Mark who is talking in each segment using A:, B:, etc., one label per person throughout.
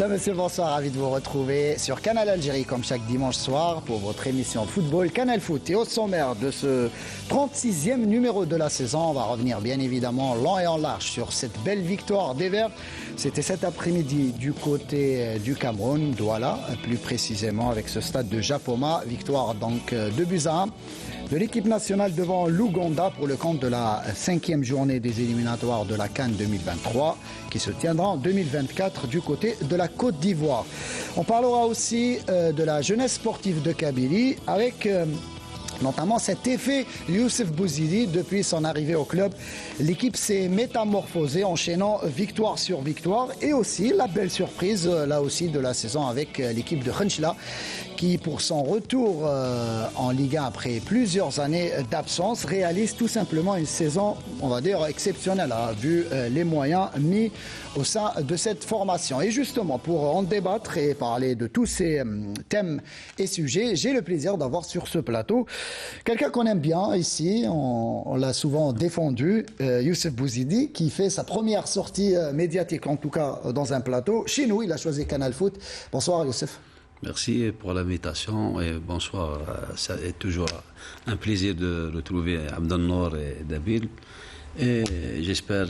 A: Mesdames, Messieurs, bonsoir, ravi de vous retrouver sur Canal Algérie comme chaque dimanche soir pour votre émission Football Canal Foot. Et au sommaire de ce 36e numéro de la saison, on va revenir bien évidemment long et en large sur cette belle victoire des Verts. C'était cet après-midi du côté du Cameroun, Douala, plus précisément avec ce stade de Japoma. Victoire donc 2-1 de l'équipe nationale devant l'Ouganda pour le compte de la 5e journée des éliminatoires de la CAN 2023 qui se tiendra en 2024 du côté de la Côte d'Ivoire. On parlera aussi de la jeunesse sportive de Kabylie avec notamment cet effet Youssef Bouzidi. Depuis son arrivée au club, l'équipe s'est métamorphosée, enchaînant victoire sur victoire, et aussi la belle surprise là aussi de la saison avec l'équipe de Khenchla qui, pour son retour en Ligue 1 après plusieurs années d'absence, réalise tout simplement une saison, on va dire, exceptionnelle, vu les moyens mis au sein de cette formation. Et justement, pour en débattre et parler de tous ces thèmes et sujets, j'ai le plaisir d'avoir sur ce plateau quelqu'un qu'on aime bien ici, on l'a souvent défendu, Youssef Bouzidi, qui fait sa première sortie médiatique, en tout cas dans un plateau. Chez nous, il a choisi Canal Foot. Bonsoir Youssef.
B: Merci pour l'invitation et bonsoir. Ça est toujours un plaisir de retrouver Abdelnour et Nabil. Et j'espère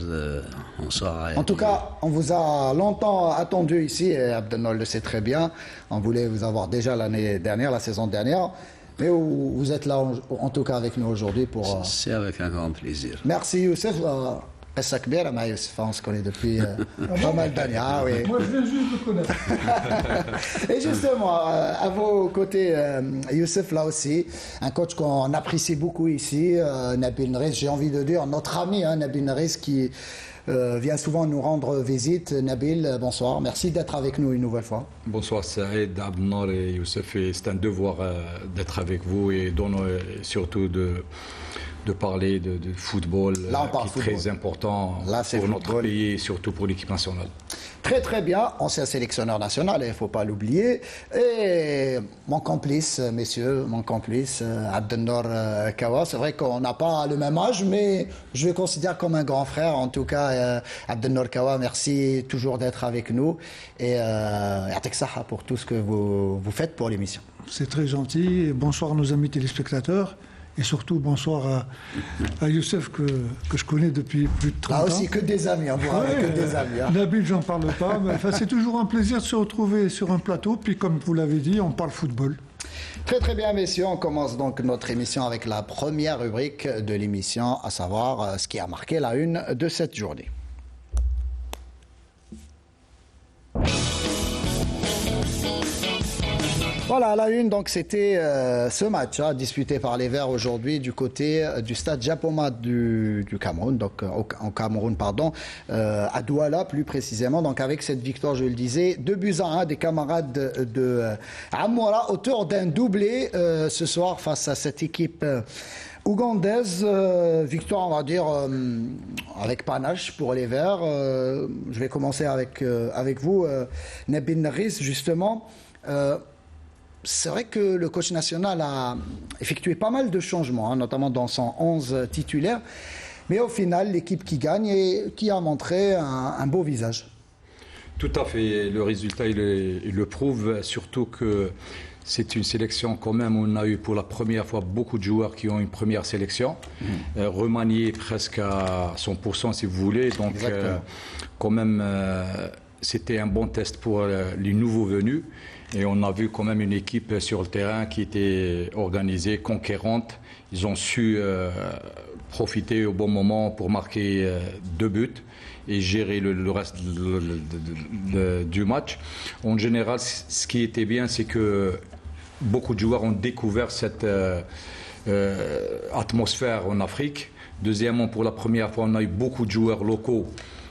B: on sera...
A: En tout cas, on vous a longtemps attendu ici, et Abdelnour le sait très bien. On voulait vous avoir déjà l'année dernière, la saison dernière. Mais vous êtes là, en tout cas, avec nous aujourd'hui pour...
B: C'est avec un grand plaisir.
A: Merci Youssef. Sakbir, on se connaît depuis pas mal d'années. Ah, oui.
C: Moi, je viens juste de connaître.
A: Et justement, à vos côtés, Youssef, là aussi, un coach qu'on apprécie beaucoup ici, Nabil Nriss, j'ai envie de dire, notre ami Nabil Nriss, qui vient souvent nous rendre visite. Nabil, bonsoir. Merci d'être avec nous une nouvelle fois.
D: Bonsoir Saïd, Abdelnour et Youssef. C'est un devoir d'être avec vous et surtout de parler de football,
A: là,
D: qui est football. Très important là, pour notre pays et surtout pour l'équipe nationale.
A: Très très bien, ancien sélectionneur national, il ne faut pas l'oublier. Et mon complice, messieurs, mon complice, Abdelnour Kawa, c'est vrai qu'on n'a pas le même âge, mais je le considère comme un grand frère. En tout cas, Abdelnour Kawa, merci toujours d'être avec nous. Et Yatek Saha pour tout ce que vous faites pour l'émission.
C: C'est très gentil. Et bonsoir à nos amis téléspectateurs. Et surtout, bonsoir à Youssef que je connais depuis plus de 30 ans.
A: Ah aussi, que des amis, on voit, que des amis. Hein.
C: Nabil, j'en parle pas, mais c'est toujours un plaisir de se retrouver sur un plateau. Puis comme vous l'avez dit, on parle football.
A: Très très bien messieurs, on commence donc notre émission avec la première rubrique de l'émission, à savoir ce qui a marqué la une de cette journée. Voilà, à la une, donc c'était ce match disputé par les Verts aujourd'hui du côté du stade Japoma du Cameroun, donc au Cameroun, pardon, à Douala plus précisément. Donc avec cette victoire, je le disais, 2-1 des camarades de Amoura, auteur d'un doublé ce soir face à cette équipe ougandaise. Victoire, on va dire, avec panache pour les Verts. Je vais commencer avec vous, Nabil Nriss, justement. C'est vrai que le coach national a effectué pas mal de changements, notamment dans son 11 titulaire. Mais au final, l'équipe qui gagne et qui a montré un beau visage.
D: Tout à fait. Le résultat, il le prouve. Surtout que c'est une sélection quand même où on a eu pour la première fois beaucoup de joueurs qui ont une première sélection. Remaniée presque à 100% si vous voulez. Donc quand même, c'était un bon test pour les nouveaux venus. Et on a vu quand même une équipe sur le terrain qui était organisée, conquérante. Ils ont su profiter au bon moment pour marquer 2 buts et gérer le reste du match. En général, ce qui était bien, c'est que beaucoup de joueurs ont découvert cette atmosphère en Afrique. Deuxièmement, pour la première fois, on a eu beaucoup de joueurs locaux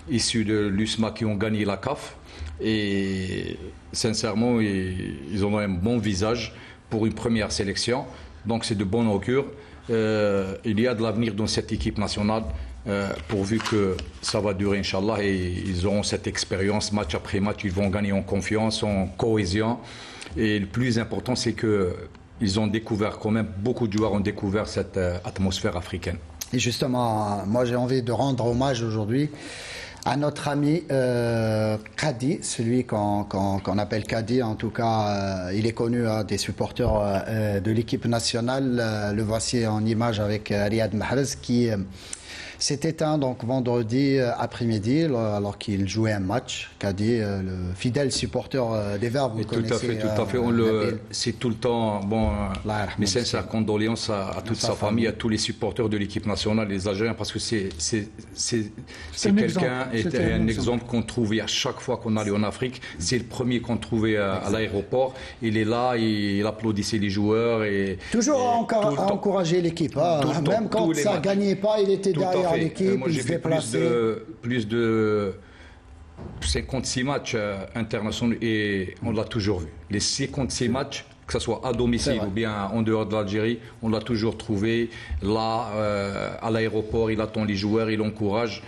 D: issus de l'USMA qui ont gagné la CAF. Et sincèrement, ils ont un bon visage pour une première sélection. Donc c'est de bon augure. Il y a de l'avenir dans cette équipe nationale, pourvu que ça va durer, Inch'Allah. Et ils auront cette expérience match après match. Ils vont gagner en confiance, en cohésion. Et le plus important, c'est qu'ils ont découvert, quand même, beaucoup de joueurs ont découvert cette atmosphère africaine.
A: Et justement, moi j'ai envie de rendre hommage aujourd'hui à notre ami Kadi, celui qu'on appelle Kadi. En tout cas, il est connu des supporters de l'équipe nationale. Le voici en image avec Riyad Mahrez qui s'est éteint donc vendredi après-midi alors qu'il jouait un match. Kadi, le fidèle supporter des Verts, vous connaissez.
D: Tout à fait. C'est tout le temps. Bon, mes sincères condoléances à toute sa famille, à tous les supporters de l'équipe nationale, les Algériens, parce que c'est quelqu'un, un exemple qu'on trouvait à chaque fois qu'on allait en Afrique. C'est le premier qu'on trouvait à l'aéroport. Il est là, il applaudissait les joueurs.
A: Toujours à encourager l'équipe. Même quand ça ne gagnait pas, il était derrière l'équipe,
D: moi,
A: il se déplaçait.
D: Plus de 56 matchs internationaux et on l'a toujours vu. Les 56 matchs, que ce soit à domicile ou bien en dehors de l'Algérie, on l'a toujours trouvé là, à l'aéroport, il attend les joueurs, il encourage.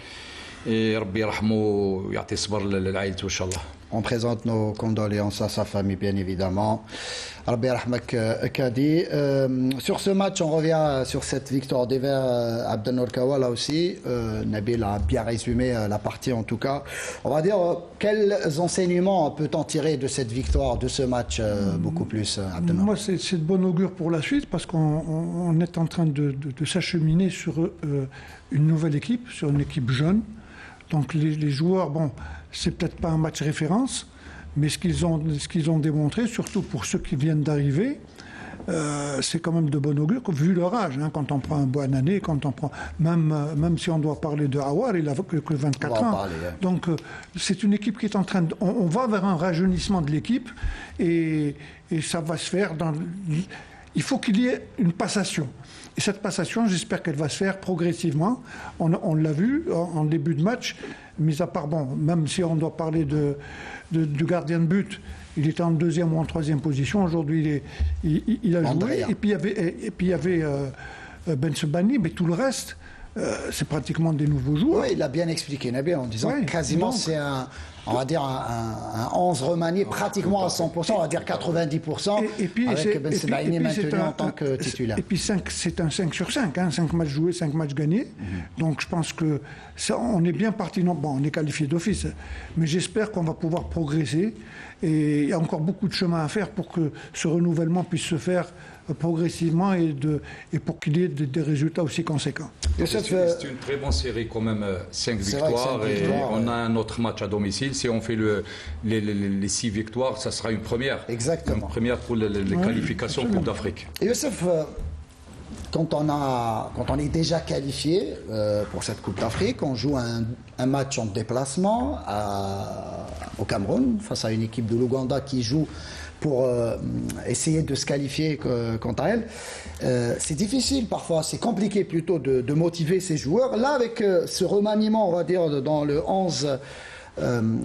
D: Et Rabbi Rahmo, ya'ti sabr l'a'iltou, Inch'Allah.
A: On présente nos condoléances à sa famille, bien évidemment. Rabbi Rahmak Kadi. Sur ce match, on revient sur cette victoire des Verts. Abdelnour Kawa, là aussi. Nabil a bien résumé la partie, en tout cas. On va dire, quels enseignements peut-on tirer de cette victoire, de ce match, beaucoup plus, Abdelnour?
C: Moi, c'est de bon augure pour la suite, parce qu'on est en train de s'acheminer sur une nouvelle équipe, sur une équipe jeune. Donc les joueurs, bon, c'est peut-être pas un match référence, mais ce qu'ils ont démontré, surtout pour ceux qui viennent d'arriver, c'est quand même de bon augure, vu leur âge. Hein, quand on prend un Bouanani, quand on prend même si on doit parler de Aouar, il a que 24 ans. Donc c'est une équipe qui est en train de... On va vers un rajeunissement de l'équipe et ça va se faire dans... Il faut qu'il y ait une passation. Et cette passation, j'espère qu'elle va se faire progressivement. On l'a vu en début de match, mis à part, bon, même si on doit parler du gardien de but, il était en deuxième ou en troisième position. Aujourd'hui, il a joué. Et puis il y avait Ben Sebani, mais tout le reste, c'est pratiquement des nouveaux joueurs.
A: Oui, il a bien expliqué, Nabil, en disant quasiment c'est on va dire un 11 remanié pratiquement à 100%, on va dire 90%,
C: et puis,
A: avec Ben Sebaini maintenu en tant que titulaire.
C: Et puis c'est un 5 sur 5, hein, 5 matchs joués, 5 matchs gagnés. Donc je pense que ça, on est bien parti. Bon, on est qualifié d'office, mais j'espère qu'on va pouvoir progresser. Et il y a encore beaucoup de chemin à faire pour que ce renouvellement puisse se faire progressivement et pour qu'il y ait des résultats aussi conséquents.
D: C'est une très bonne série quand même, 5 victoires et on a un autre match à domicile. Si on fait les 6 victoires, ça sera une première.
A: Exactement.
D: Une première pour les qualifications Coupe d'Afrique.
A: Et Youssef, quand on est déjà qualifié pour cette Coupe d'Afrique, on joue un match en déplacement au Cameroun face à une équipe de l'Ouganda qui joue pour essayer de se qualifier quant à elle. C'est difficile parfois, c'est compliqué plutôt de motiver ces joueurs. Là, avec ce remaniement, on va dire, dans le 11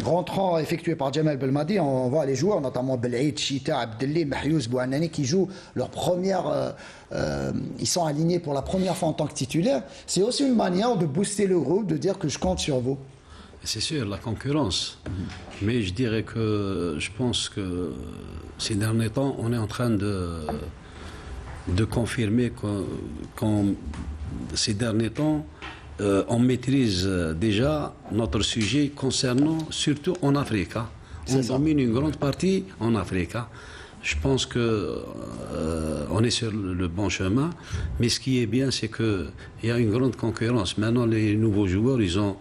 A: rentrant effectué par Djemal Belmadi, on voit les joueurs, notamment Belaïd, Chita, Abdelli, Mahyouz, Bouanani, qui jouent leur première... ils sont alignés pour la première fois en tant que titulaires. C'est aussi une manière de booster le groupe, de dire que je compte sur vous.
B: C'est sûr, la concurrence. Mais je dirais que je pense que ces derniers temps, on est en train de confirmer qu'en ces derniers temps, on maîtrise déjà notre sujet concernant, surtout en Afrique. Hein. On domine une grande partie en Afrique. Hein. Je pense qu'on est sur le bon chemin. Mais ce qui est bien, c'est qu'il y a une grande concurrence. Maintenant, les nouveaux joueurs, ils sont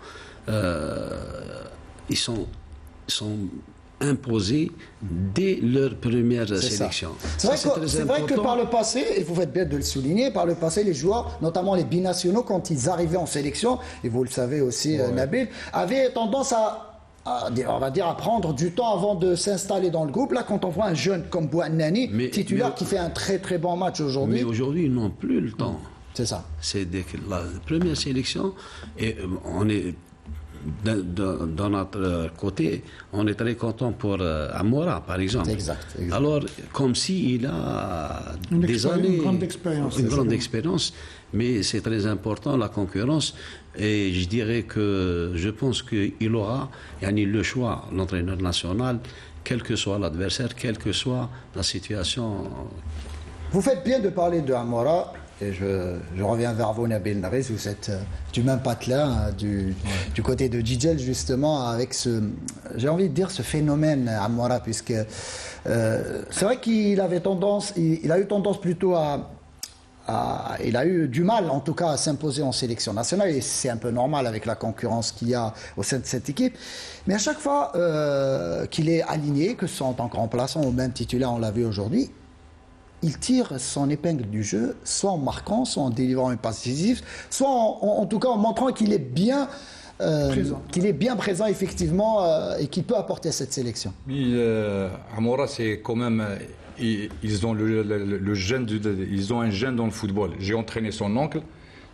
B: imposés dès leur première sélection.
A: C'est vrai que par le passé, et vous faites bien de le souligner, par le passé, les joueurs, notamment les binationaux, quand ils arrivaient en sélection, et vous le savez aussi, Nabil, avaient tendance on va dire, à prendre du temps avant de s'installer dans le groupe. Là, quand on voit un jeune comme Bouanani, titulaire, qui fait un très très bon match aujourd'hui.
B: Mais aujourd'hui, ils n'ont plus le temps.
A: C'est ça.
B: C'est la première sélection, et on est... Dans notre côté, on est très content pour Amora, par exemple.
A: Exact.
B: Alors, comme s'il a des années,
C: une grande expérience,
B: mais c'est très important, la concurrence. Et je dirais que je pense qu'il aura le choix, l'entraîneur national, quel que soit l'adversaire, quelle que soit la situation.
A: Vous faites bien de parler de Amora. Et je reviens vers vous, Nabil Naris, vous êtes du même patelin, du côté de Djidjel, justement, avec j'ai envie de dire, ce phénomène Amoura, puisque c'est vrai qu'il avait tendance, il a eu tendance plutôt il a eu du mal, en tout cas, à s'imposer en sélection nationale, et c'est un peu normal avec la concurrence qu'il y a au sein de cette équipe. Mais à chaque fois qu'il est aligné, que ce soit en tant que remplaçant ou même titulaire, on l'a vu aujourd'hui, il tire son épingle du jeu, soit en marquant, soit en délivrant une passe décisive, soit en tout cas en montrant qu'il est bien présent effectivement et qu'il peut apporter cette sélection.
D: Amoura, c'est quand même, ils ont le gène, ils ont un gène dans le football. J'ai entraîné son oncle,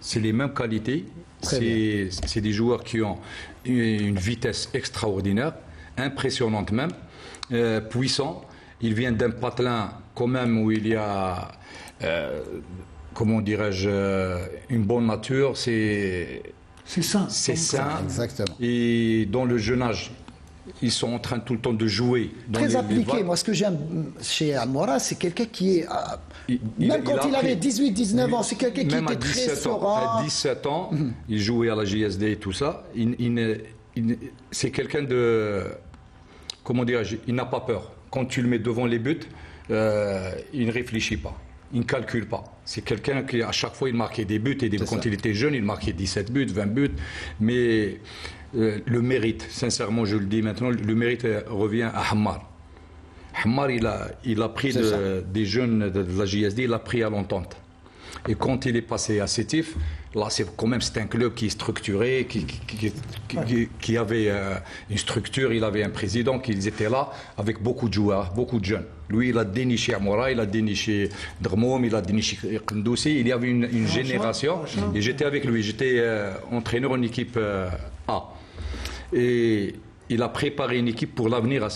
D: c'est les mêmes qualités, c'est des joueurs qui ont une vitesse extraordinaire, impressionnante même, puissants. Ils viennent d'un patelin quand même où il y a, comment dirais-je, une bonne nature, c'est
C: sain.
D: C'est sain.
A: Exactement.
D: Et dans le jeune âge, ils sont en train tout le temps de jouer.
A: Très appliqué. Moi, ce que j'aime chez Amoura, c'est quelqu'un qui est... même quand il avait 18-19 ans, c'est quelqu'un qui était très serein.
D: À 17 ans, il jouait à la JSD et tout ça. C'est quelqu'un de... Comment dirais-je, il n'a pas peur. Quand tu le mets devant les buts, il ne réfléchit pas, il ne calcule pas. C'est quelqu'un qui, à chaque fois, il marquait des buts. Et quand il était jeune, il marquait 17 buts, 20 buts. Mais le mérite, sincèrement, je le dis maintenant, le mérite revient à Hammar. Hammar, il a pris des jeunes de la JSD, il a pris à l'entente. Et quand il est passé à Sétif, là, c'est un club qui est structuré, qui avait une structure, il avait un président, qui était là avec beaucoup de joueurs, beaucoup de jeunes. Lui, il a déniché Amoura, il a déniché Drmoum, il a déniché Kendoussi. Il y avait une génération. Et j'étais avec lui, j'étais entraîneur en équipe A. Et il a préparé une équipe pour l'avenir,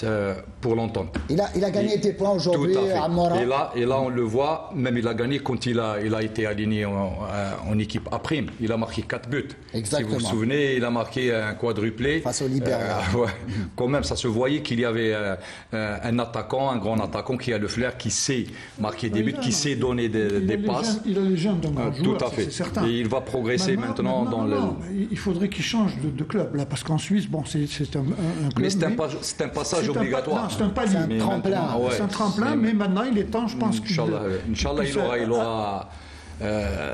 D: pour l'entente.
A: Il a gagné des points aujourd'hui à Amoura.
D: Et là, on le voit, même il a gagné quand il a été aligné en équipe A'. Il a marqué 4 buts.
A: Exactement.
D: Si vous vous souvenez, il a marqué un quadruplé.
A: Face au Libéria.
D: Quand même, ça se voyait qu'il y avait un attaquant, un grand attaquant qui a le flair, qui sait marquer des buts, qui sait donner des passes.
C: Il a les jeunes d'un grand joueur,
D: tout à fait.
C: C'est certain.
D: Et il va progresser maintenant dans le...
C: Il faudrait qu'il change de club, là, parce qu'en Suisse, bon, c'est un club...
D: Mais c'est un passage obligatoire.
C: Non, c'est un palier.
A: C'est un tremplin.
C: C'est un tremplin, mais maintenant, il est temps, je pense qu'il...
D: Inch'Allah, il aura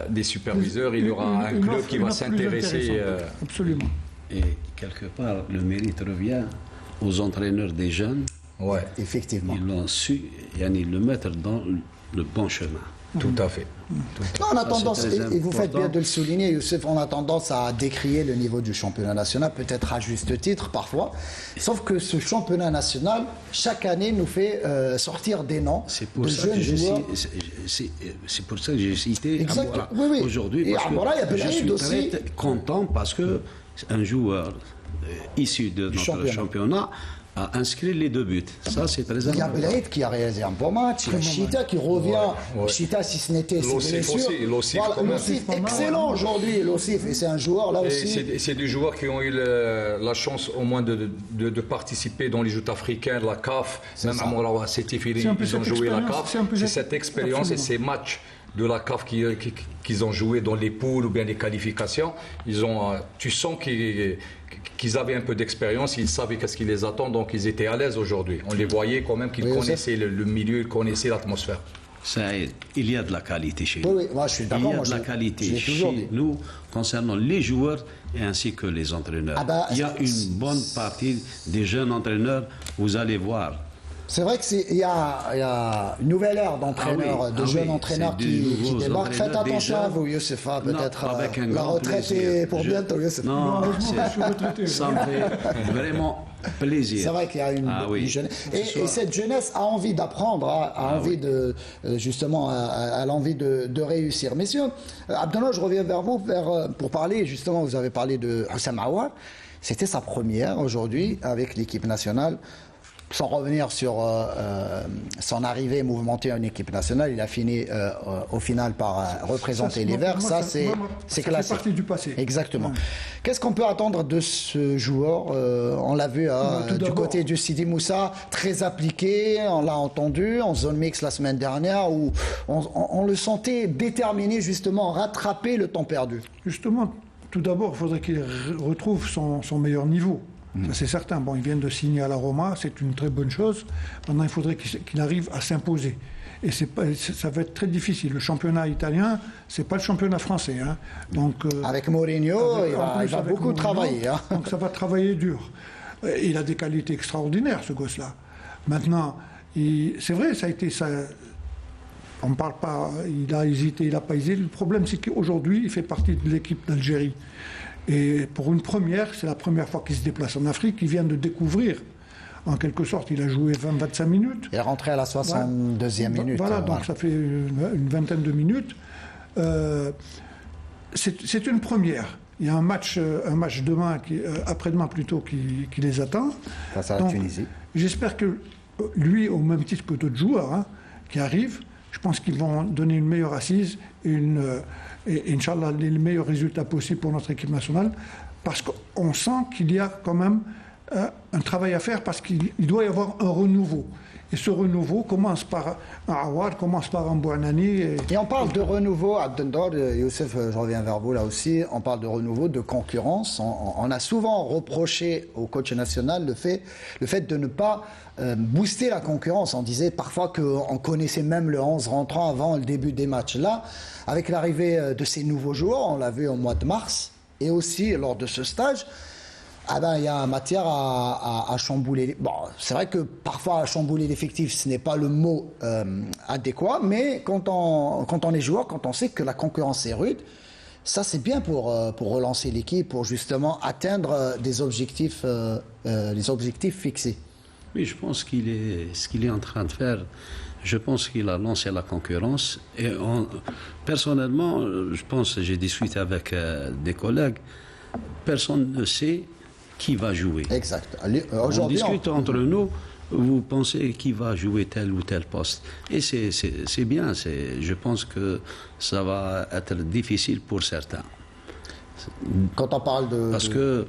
D: des superviseurs, il y aura un club qui va s'intéresser.
C: Absolument.
B: Et quelque part, le mérite revient aux entraîneurs des jeunes.
D: Ouais,
A: effectivement.
B: Ils l'ont su, le mettre dans le bon chemin.
D: Tout à fait.
A: Non, on a tendance, et vous faites bien de le souligner, Youssef, on a tendance à décrier le niveau du championnat national, peut-être à juste titre parfois. Sauf que ce championnat national, chaque année, nous fait sortir des noms de jeunes joueurs.
B: C'est pour ça que j'ai cité Amoura aujourd'hui.
A: Et Amoura, il y a Belaïd aussi.
B: Très content parce que un joueur issu de notre championnat a inscrit les 2 buts. Ça, c'est très important.
A: Il y a Belaïd qui a réalisé un bon match. Il y a Chita qui revient. Chita, si ce n'était ses blessures. L'Ossif, excellent aujourd'hui. L'Ossif, et c'est un joueur là aussi.
D: C'est des joueurs qui ont eu la chance au moins de participer dans les Jeux africains, la CAF. Même à Morawa, ils ont joué la CAF. C'est cette expérience et ces matchs de la CAF qu'ils ont joué dans les poules ou bien les qualifications. Tu sens qu'ils avaient un peu d'expérience, ils savaient qu'est-ce qui les attend, donc ils étaient à l'aise aujourd'hui. On les voyait quand même qu'ils connaissaient le milieu, ils connaissaient l'atmosphère.
B: Il y a de la qualité chez nous.
A: Oui, moi je suis d'accord.
B: Il y a de la qualité chez nous concernant les joueurs et ainsi que les entraîneurs. Il y a une bonne partie des jeunes entraîneurs, vous allez voir.
A: C'est vrai qu'il y a une nouvelle ère d'entraîneurs, de jeunes entraîneurs qui débarquent. Faites attention à vous, Youssef, peut-être la retraite est pour bientôt, Youssef.
B: Non, ça me fait vraiment plaisir.
A: C'est vrai qu'il y a une jeunesse. Et cette jeunesse a envie d'apprendre, a envie de, justement, a l'envie de réussir. Messieurs, Abdallah, je reviens vers vous pour parler, justement, vous avez parlé de Houssam Aouar. C'était sa première aujourd'hui avec l'équipe nationale. sans revenir sur son arrivée mouvementée en équipe nationale, il a fini au final par représenter les Verts. Ça, c'est classique.
C: Ça fait partie du passé.
A: Exactement. Qu'est-ce qu'on peut attendre de ce joueur? On l'a vu du côté du Sidi Moussa, très appliqué, on l'a entendu en zone mixte la semaine dernière, où on le sentait déterminé justement à rattraper le temps perdu.
C: Justement, tout d'abord, il faudrait qu'il retrouve son meilleur niveau. Ça, c'est certain. Bon, il vient de signer à la Roma, c'est une très bonne chose. Maintenant, il faudrait qu'il arrive à s'imposer. Et ça va être très difficile. Le championnat italien, c'est pas le championnat français. Hein. Donc,
A: avec Mourinho, il va beaucoup travailler. Hein.
C: Donc ça va travailler dur. Il a des qualités extraordinaires, ce gosse-là. Maintenant, c'est vrai, ça a été ça. On ne parle pas, il a hésité, il n'a pas hésité. Le problème, c'est qu'aujourd'hui, il fait partie de l'équipe d'Algérie. Et pour une première, c'est la première fois qu'il se déplace en Afrique, il vient de découvrir. En quelque sorte, il a joué 20-25 minutes.
A: Il est rentré à la 62e minute.
C: Voilà, donc ça fait une vingtaine de minutes. C'est une première. Il y a un match demain, après-demain plutôt, qui les attend.
A: Face à la Tunisie.
C: J'espère que lui, au même titre que d'autres joueurs qui arrivent, je pense qu'ils vont donner une meilleure assise et Inch'Allah, les meilleurs résultats possibles pour notre équipe nationale, parce qu'on sent qu'il y a quand même un travail à faire, parce qu'il doit y avoir un renouveau. Et ce renouveau commence par un Awad, commence par un Bouanani.
A: Et on parle de renouveau, Abdendor, Youssef, je reviens vers vous là aussi, on parle de renouveau, de concurrence. On a souvent reproché au coach national le fait de ne pas booster la concurrence. On disait parfois qu'on connaissait même le 11 rentrant avant le début des matchs. Là, avec l'arrivée de ces nouveaux joueurs, on l'a vu au mois de mars, et aussi lors de ce stage, il y a matière à chambouler. Bon, c'est vrai que parfois chambouler l'effectif, ce n'est pas le mot adéquat, mais quand on est joueur, quand on sait que la concurrence est rude, ça c'est bien pour relancer l'équipe, pour justement atteindre des objectifs, les objectifs fixés.
B: Oui, je pense ce qu'il est en train de faire. Je pense qu'il a lancé la concurrence. Et personnellement, je pense, j'ai discuté avec des collègues, personne ne sait qui va jouer.
A: Exact.
B: On discute entre nous, vous pensez qui va jouer tel ou tel poste. Et c'est bien, je pense que ça va être difficile pour certains.
A: Quand on parle de...
B: Parce que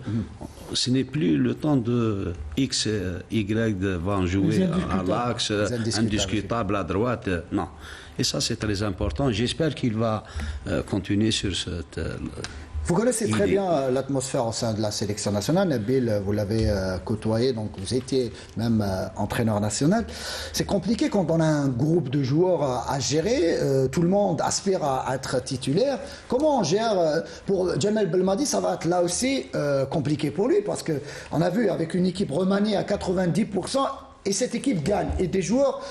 B: ce n'est plus le temps de X, Y vont jouer à l'axe, indiscutable à droite. Non. Et ça, c'est très important. J'espère qu'il va continuer sur cette...
A: Vous connaissez très bien l'atmosphère au sein de la sélection nationale. Nabil, vous l'avez côtoyé, donc vous étiez même entraîneur national. C'est compliqué quand on a un groupe de joueurs à gérer. Tout le monde aspire à être titulaire. Comment on gère pour Djamel Belmadi, ça va être là aussi compliqué pour lui, parce qu'on a vu avec une équipe remaniée à 90%, et cette équipe gagne. Et des joueurs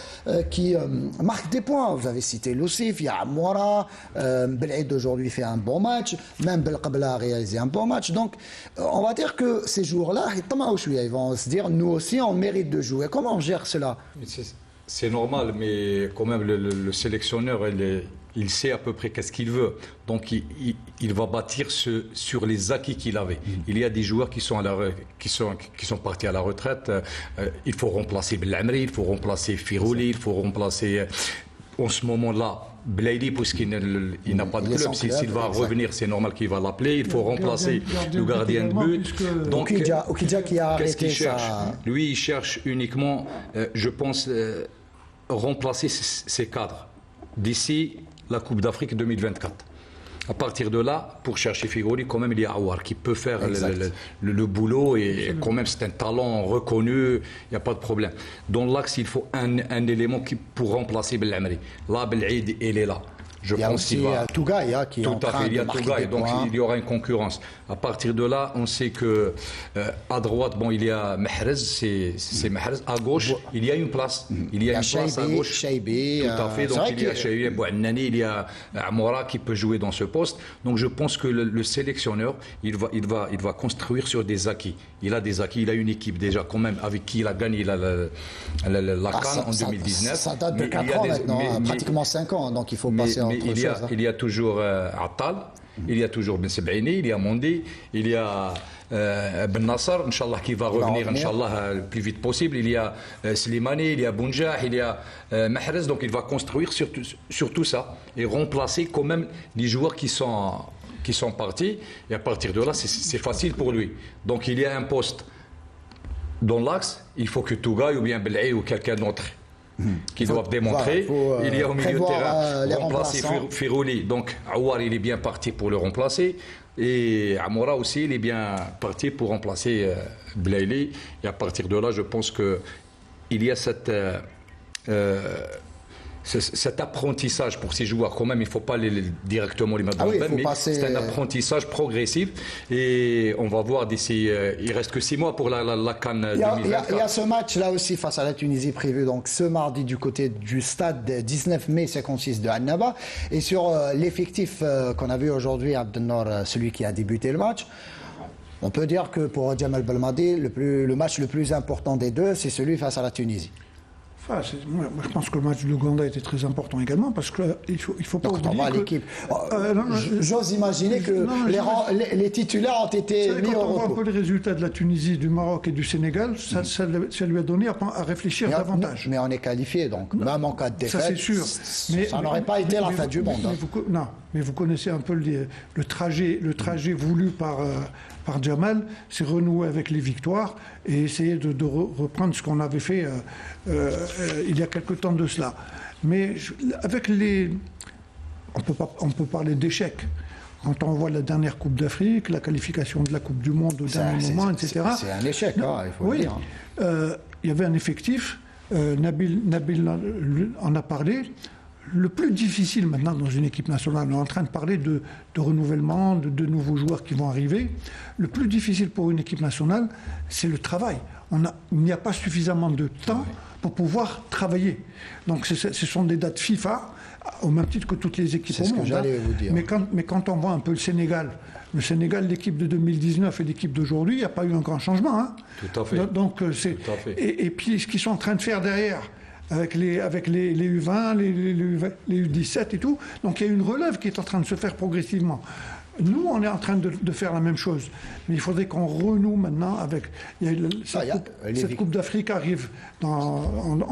A: qui marquent des points. Vous avez cité Loussif, il y a Amoura, Belhaid aujourd'hui fait un bon match, même Belqabla a réalisé un bon match. Donc on va dire que ces joueurs-là, ils vont se dire, nous aussi on mérite de jouer. Comment on gère cela?
D: C'est normal, mais quand même le sélectionneur, il sait à peu près qu'est-ce qu'il veut. Donc il va bâtir sur les acquis qu'il avait. Il y a des joueurs qui sont partis à la retraite. Il faut remplacer Belhamri, il faut remplacer Firouli, il faut remplacer en ce moment-là Blaili, puisqu'il n'a pas de club. S'il va revenir, c'est normal qu'il va l'appeler. Il faut remplacer le gardien de but.
A: Donc Okidja qui a arrêté ça.
D: Lui, il cherche uniquement, je pense, remplacer ses cadres d'ici la Coupe d'Afrique 2024. À partir de là, pour chercher Figoli, quand même, il y a Aouar qui peut faire le boulot, et quand même, c'est un talent reconnu, il n'y a pas de problème. Dans l'axe, il faut un élément pour remplacer Belhamri. Là, Belhaid, il est là.
A: Il y a aussi Tougaï qui est en train de marquer des points.
D: Donc il y aura une concurrence. À partir de là, on sait que à droite, il y a Mahrez, c'est Mahrez. À gauche, il y a une place. Il y a une place à gauche.
A: Chaibi,
D: tout à fait. Donc il y a Chaibi, Bouannani, il y a Amoura qui peut jouer dans ce poste. Donc je pense que le sélectionneur, il va construire sur des acquis. Il a des acquis. Il a une équipe déjà quand même avec qui il a gagné la CAN en 2019.
A: Ça date de 4 ans maintenant, pratiquement 5 ans. Donc il faut passer entre
D: il y a toujours Attal, il y a toujours Ben Sebaini, il y a Mondi, il y a Ben Nasser, Inch'Allah, qui va revenir, Inch'Allah, le plus vite possible. Il y a Slimani, il y a Bounjah, il y a Mahrez. Donc il va construire sur tout ça et remplacer quand même les joueurs qui sont partis. Et à partir de là, c'est facile pour lui. Donc il y a un poste dans l'axe, il faut que Tougaï ou bien Belhaï ou quelqu'un d'autre qui doivent démontrer. Il y a au milieu de terrain remplacer Firouli. Donc Aouar, il est bien parti pour le remplacer. Et Amoura aussi, il est bien parti pour remplacer Belaïli. Et à partir de là, je pense qu'il y a cet apprentissage pour ces joueurs. Quand même, il ne faut pas directement les mettre dans le bain, mais c'est un apprentissage progressif. Et on va voir d'ici... il ne reste que 6 mois pour la CAN 2024.
A: Il y a ce match-là aussi face à la Tunisie prévu donc ce mardi du côté du stade 19 mai 56 de Annaba. Et sur l'effectif qu'on a vu aujourd'hui, Abdelnour, celui qui a débuté le match, on peut dire que pour Djamel Belmadi, le match le plus important des deux, c'est celui face à la Tunisie.
C: Enfin, moi, je pense que le match de l'Ouganda était très important également parce qu'il faut pas oublier que
A: l'équipe. J'ose imaginer que les titulaires ont été mis au repos.
C: Quand on voit un peu les résultats de la Tunisie, du Maroc et du Sénégal, ça lui a donné à réfléchir davantage.
A: Mais on est qualifié, donc même en cas de défaite,
C: ça c'est sûr.
A: Ça n'aurait pas été la fin du monde.
C: Mais vous connaissez un peu le trajet voulu par Djamel, c'est renouer avec les victoires et essayer de reprendre ce qu'on avait fait il y a quelque temps de cela. Mais avec on peut parler d'échecs. Quand on voit la dernière Coupe d'Afrique, la qualification de la Coupe du Monde au dernier moment, etc.
A: C'est un échec, il faut le dire.
C: Il y avait un effectif, Nabil en a parlé. Le plus difficile maintenant dans une équipe nationale, on est en train de parler de renouvellement, de nouveaux joueurs qui vont arriver. Le plus difficile pour une équipe nationale, c'est le travail. Il n'y a pas suffisamment de temps pour pouvoir travailler. Donc ce sont des dates FIFA, au même titre que toutes les équipes au monde.
A: C'est ce que j'allais vous dire.
C: Mais quand on voit un peu le Sénégal, l'équipe de 2019 et l'équipe d'aujourd'hui, il n'y a pas eu un grand changement. Hein.
D: Tout à fait.
C: Donc,
D: Tout à fait.
C: Et puis ce qu'ils sont en train de faire derrière, avec les U20, les U17 et tout. Donc il y a une relève qui est en train de se faire progressivement. Nous, on est en train de faire la même chose. Mais il faudrait qu'on renoue maintenant avec... Cette Coupe d'Afrique arrive en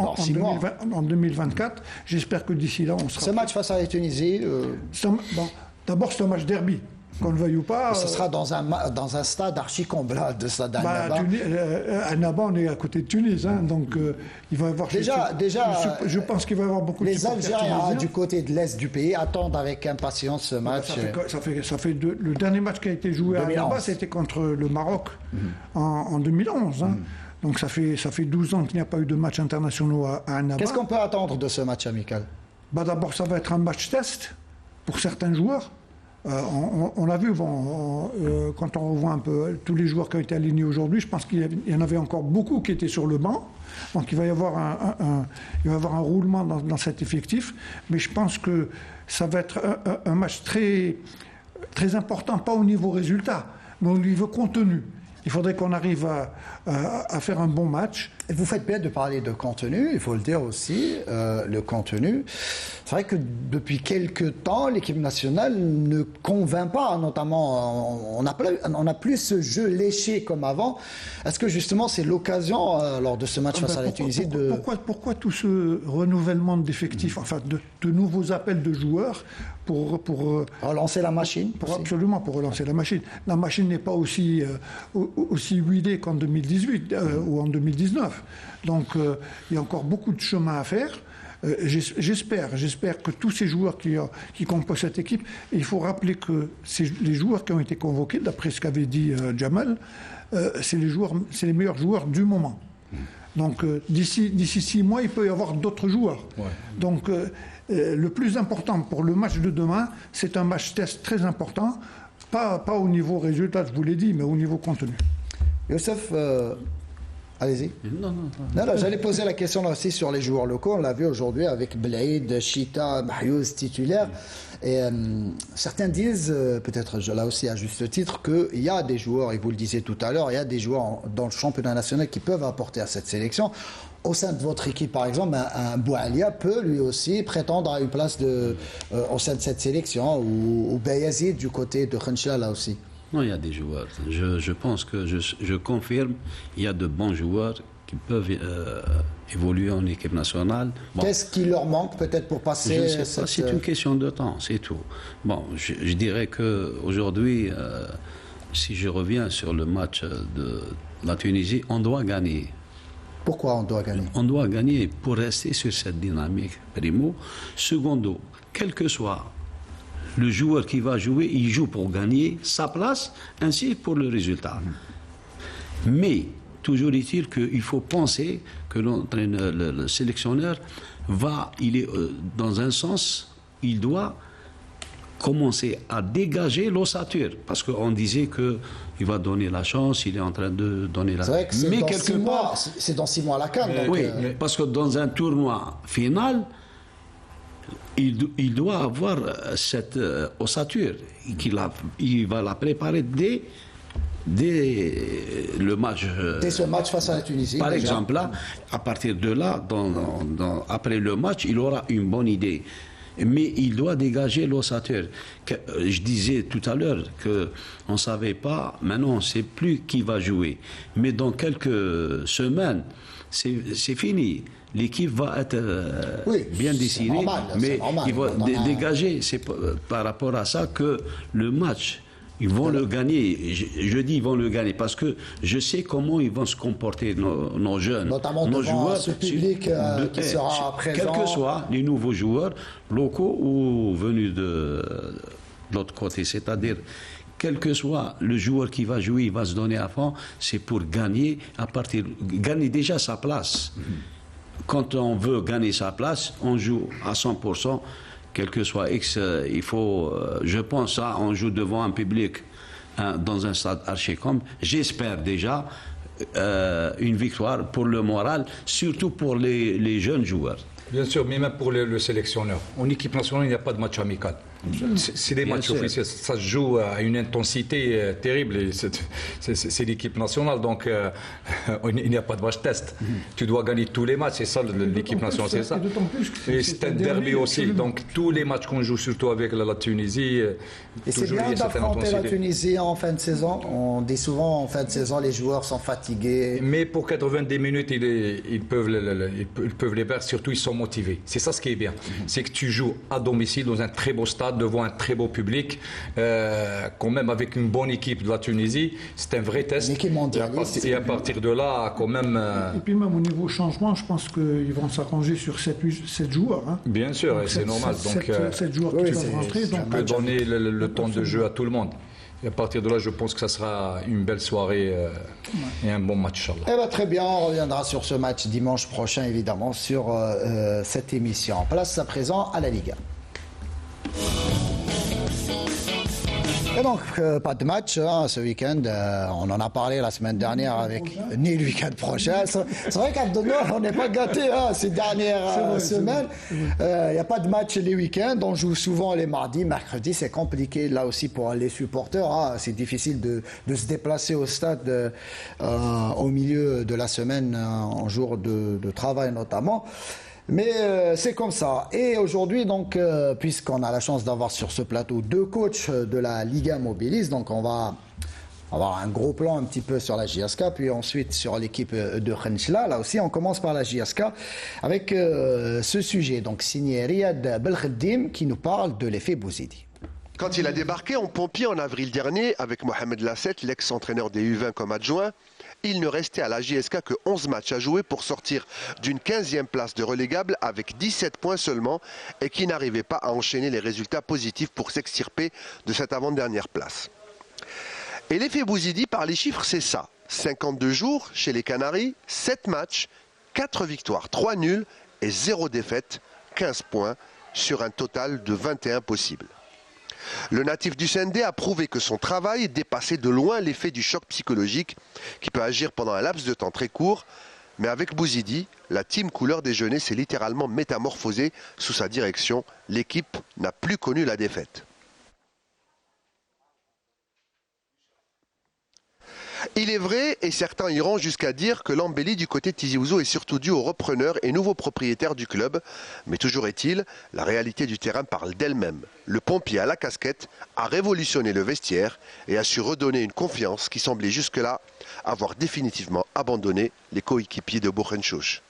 C: 2024. J'espère que d'ici là, on sera...
A: Ce match face à la Tunisie...
C: D'abord, c'est un match derby. Qu'on le veuille ou pas.
A: Ce sera dans un stade archi-comblable de stade d'Annaba.
C: Annaba, on est à côté de Tunis, donc il va y avoir... Je pense qu'il va y avoir beaucoup de supporters tunisiens. Les Algériens, du côté de l'Est du pays, attendent avec impatience ce match. Le dernier match qui a été joué à Annaba, c'était contre le Maroc en 2011. Donc ça fait 12 ans qu'il n'y a pas eu de match internationaux à Annaba.
A: Qu'est-ce qu'on peut attendre de ce match amical?
C: D'abord, ça va être un match test pour certains joueurs. On l'a vu, quand on revoit un peu tous les joueurs qui ont été alignés aujourd'hui, je pense qu'il y en avait encore beaucoup qui étaient sur le banc. Donc il va y avoir un roulement dans cet effectif. Mais je pense que ça va être un match très, très important, pas au niveau résultat, mais au niveau contenu. Il faudrait qu'on arrive à faire un bon match.
A: Et vous faites bien de parler de contenu, il faut le dire aussi, le contenu. C'est vrai que depuis quelques temps, l'équipe nationale ne convainc pas, notamment, on n'a plus ce jeu léché comme avant. Est-ce que justement c'est l'occasion, lors de ce match face à la Tunisie,
C: Pourquoi tout ce renouvellement d'effectifs, enfin de nouveaux appels de joueurs pour
A: relancer la machine?
C: Absolument, pour relancer la machine. La machine n'est pas aussi huilée qu'en 2018 ou en 2019. Donc il y a encore beaucoup de chemin à faire. J'espère que tous ces joueurs qui composent cette équipe, et il faut rappeler que les joueurs qui ont été convoqués, d'après ce qu'avait dit Djamel, c'est les meilleurs joueurs du moment. Donc d'ici 6 mois, il peut y avoir d'autres joueurs. Ouais. Donc le plus important pour le match de demain, c'est un match test très important, pas au niveau résultat, je vous l'ai dit, mais au niveau contenu.
A: Youssef, allez-y. Non, j'allais poser la question là aussi sur les joueurs locaux. On l'a vu aujourd'hui avec Belaïd, Chita, Mahyouz titulaire. Et certains disent, peut-être là aussi à juste titre, qu'il y a des joueurs, et vous le disiez tout à l'heure, il y a des joueurs dans le championnat national qui peuvent apporter à cette sélection. Au sein de votre équipe, par exemple, un Boualia peut lui aussi prétendre à une place au sein de cette sélection, ou Bayazid du côté de Khenchla là aussi.
B: Non, il y a des joueurs. Je pense que je confirme, il y a de bons joueurs qui peuvent évoluer en équipe nationale. Bon,
A: Qu'est-ce qui leur manque peut-être pour passer
B: je ne sais pas, c'est une question de temps, c'est tout. Bon, je dirais qu'aujourd'hui, si je reviens sur le match de la Tunisie, on doit gagner.
A: Pourquoi on doit gagner?
B: On doit gagner pour rester sur cette dynamique, primo. Secondo, quel que soit le joueur qui va jouer, il joue pour gagner sa place, ainsi pour le résultat. Mais, toujours est-il qu'il faut penser que l'entraîneur, le sélectionneur, il est dans un sens, il doit commencer à dégager l'ossature. Parce qu'on disait qu'il va donner la chance, il est en train de donner la chance.
A: C'est vrai que c'est dans 6 mois, c'est dans 6 mois à la CAN.
B: Oui, parce que dans un tournoi final, il doit avoir cette ossature. Il va la préparer dès le match.
A: Dès ce match face à la Tunisie.
B: Par
A: déjà.
B: exemple, là, à partir de là, après le match, il aura une bonne idée. Mais il doit dégager l'ossature. Je disais tout à l'heure qu'on ne savait pas, maintenant on ne sait plus qui va jouer. Mais dans quelques semaines, c'est fini. L'équipe va être bien dessinée, mais il va dégager. C'est par rapport à ça que le match, ils vont le gagner. Je dis ils vont le gagner parce que je sais comment ils vont se comporter, nos jeunes,
A: notamment
B: nos
A: devant
B: joueurs.
A: ce public qui sera présent.
B: Quels que soient les nouveaux joueurs, locaux ou venus de l'autre côté, c'est-à-dire quel que soit le joueur qui va jouer, il va se donner à fond, c'est pour gagner, gagner déjà sa place. Quand on veut gagner sa place, on joue à 100%, quel que soit X, il faut, je pense, on joue devant un public dans un stade Archicom. J'espère déjà une victoire pour le moral, surtout pour les jeunes joueurs.
D: Bien sûr, mais même pour le sélectionneur. En équipe nationale, il n'y a pas de match amical. C'est des matchs officiels. Ça se joue à une intensité terrible. Et c'est l'équipe nationale, donc il n'y a pas de match test. Tu dois gagner tous les matchs, c'est ça l'équipe nationale, c'est ça. Et c'est un derby aussi. Donc tous les matchs qu'on joue, surtout avec la Tunisie.
A: Et c'est bien d'affronter la Tunisie en fin de saison. On dit souvent en fin de saison, les joueurs sont fatigués.
D: Mais pour 90 minutes, ils peuvent les perdre. Surtout, ils sont motivés. C'est ça ce qui est bien. C'est que tu joues à domicile dans un très beau stade, devant un très beau public, quand même avec une bonne équipe de la Tunisie, c'est un vrai test.
A: Une équipe mondialiste.
D: Et à partir de là, quand même...
C: Et puis même au niveau changement, je pense qu'ils vont s'arranger sur 7 joueurs. Hein.
D: Bien sûr, et c'est normal. Donc,
C: 7 joueurs qui vont rentrer.
D: On peut donner le temps de jeu à tout le monde. Et à partir de là, je pense que ça sera une belle soirée et un bon match, Inch'Allah.
A: Eh ben, très bien, on reviendra sur ce match dimanche prochain, évidemment, sur cette émission. Place à présent à la Liga. Et donc, pas de match ce week-end. On en a parlé la semaine dernière ni le week-end prochain. C'est vrai qu'à Donois, on n'est pas gâtés ces dernières semaines. Il n'y a pas de match les week-ends. On joue souvent les mardis, mercredis. C'est compliqué là aussi pour les supporters. C'est difficile de se déplacer au stade au milieu de la semaine, en jour de travail notamment. Mais c'est comme ça. Et aujourd'hui, donc, puisqu'on a la chance d'avoir sur ce plateau 2 coachs de la Liga Mobilis, donc on va avoir un gros plan un petit peu sur la JSK, puis ensuite sur l'équipe de Khenchla. Là aussi, on commence par la JSK avec ce sujet, donc signé Riyad Belkhedim, qui nous parle de l'effet Bouzidi.
E: Quand il a débarqué en pompier en avril dernier, avec Mohamed Lasset, l'ex-entraîneur des U20 comme adjoint, il ne restait à la JSK que 11 matchs à jouer pour sortir d'une 15e place de relégable avec 17 points seulement et qui n'arrivait pas à enchaîner les résultats positifs pour s'extirper de cette avant-dernière place. Et l'effet Bouzidi, par les chiffres, c'est ça. 52 jours chez les Canaries, 7 matchs, 4 victoires, 3 nuls et 0 défaite, 15 points sur un total de 21 possibles. Le natif du Sendé a prouvé que son travail dépassait de loin l'effet du choc psychologique qui peut agir pendant un laps de temps très court. Mais avec Bouzidi, la team couleur déjeuner s'est littéralement métamorphosée sous sa direction. L'équipe n'a plus connu la défaite. Il est vrai, et certains iront jusqu'à dire que l'embellie du côté de Tizi Ouzou est surtout due aux repreneurs et nouveaux propriétaires du club. Mais toujours est-il, la réalité du terrain parle d'elle-même. Le pompier à la casquette a révolutionné le vestiaire et a su redonner une confiance qui semblait jusque-là avoir définitivement abandonné les coéquipiers de Bourrenchouch.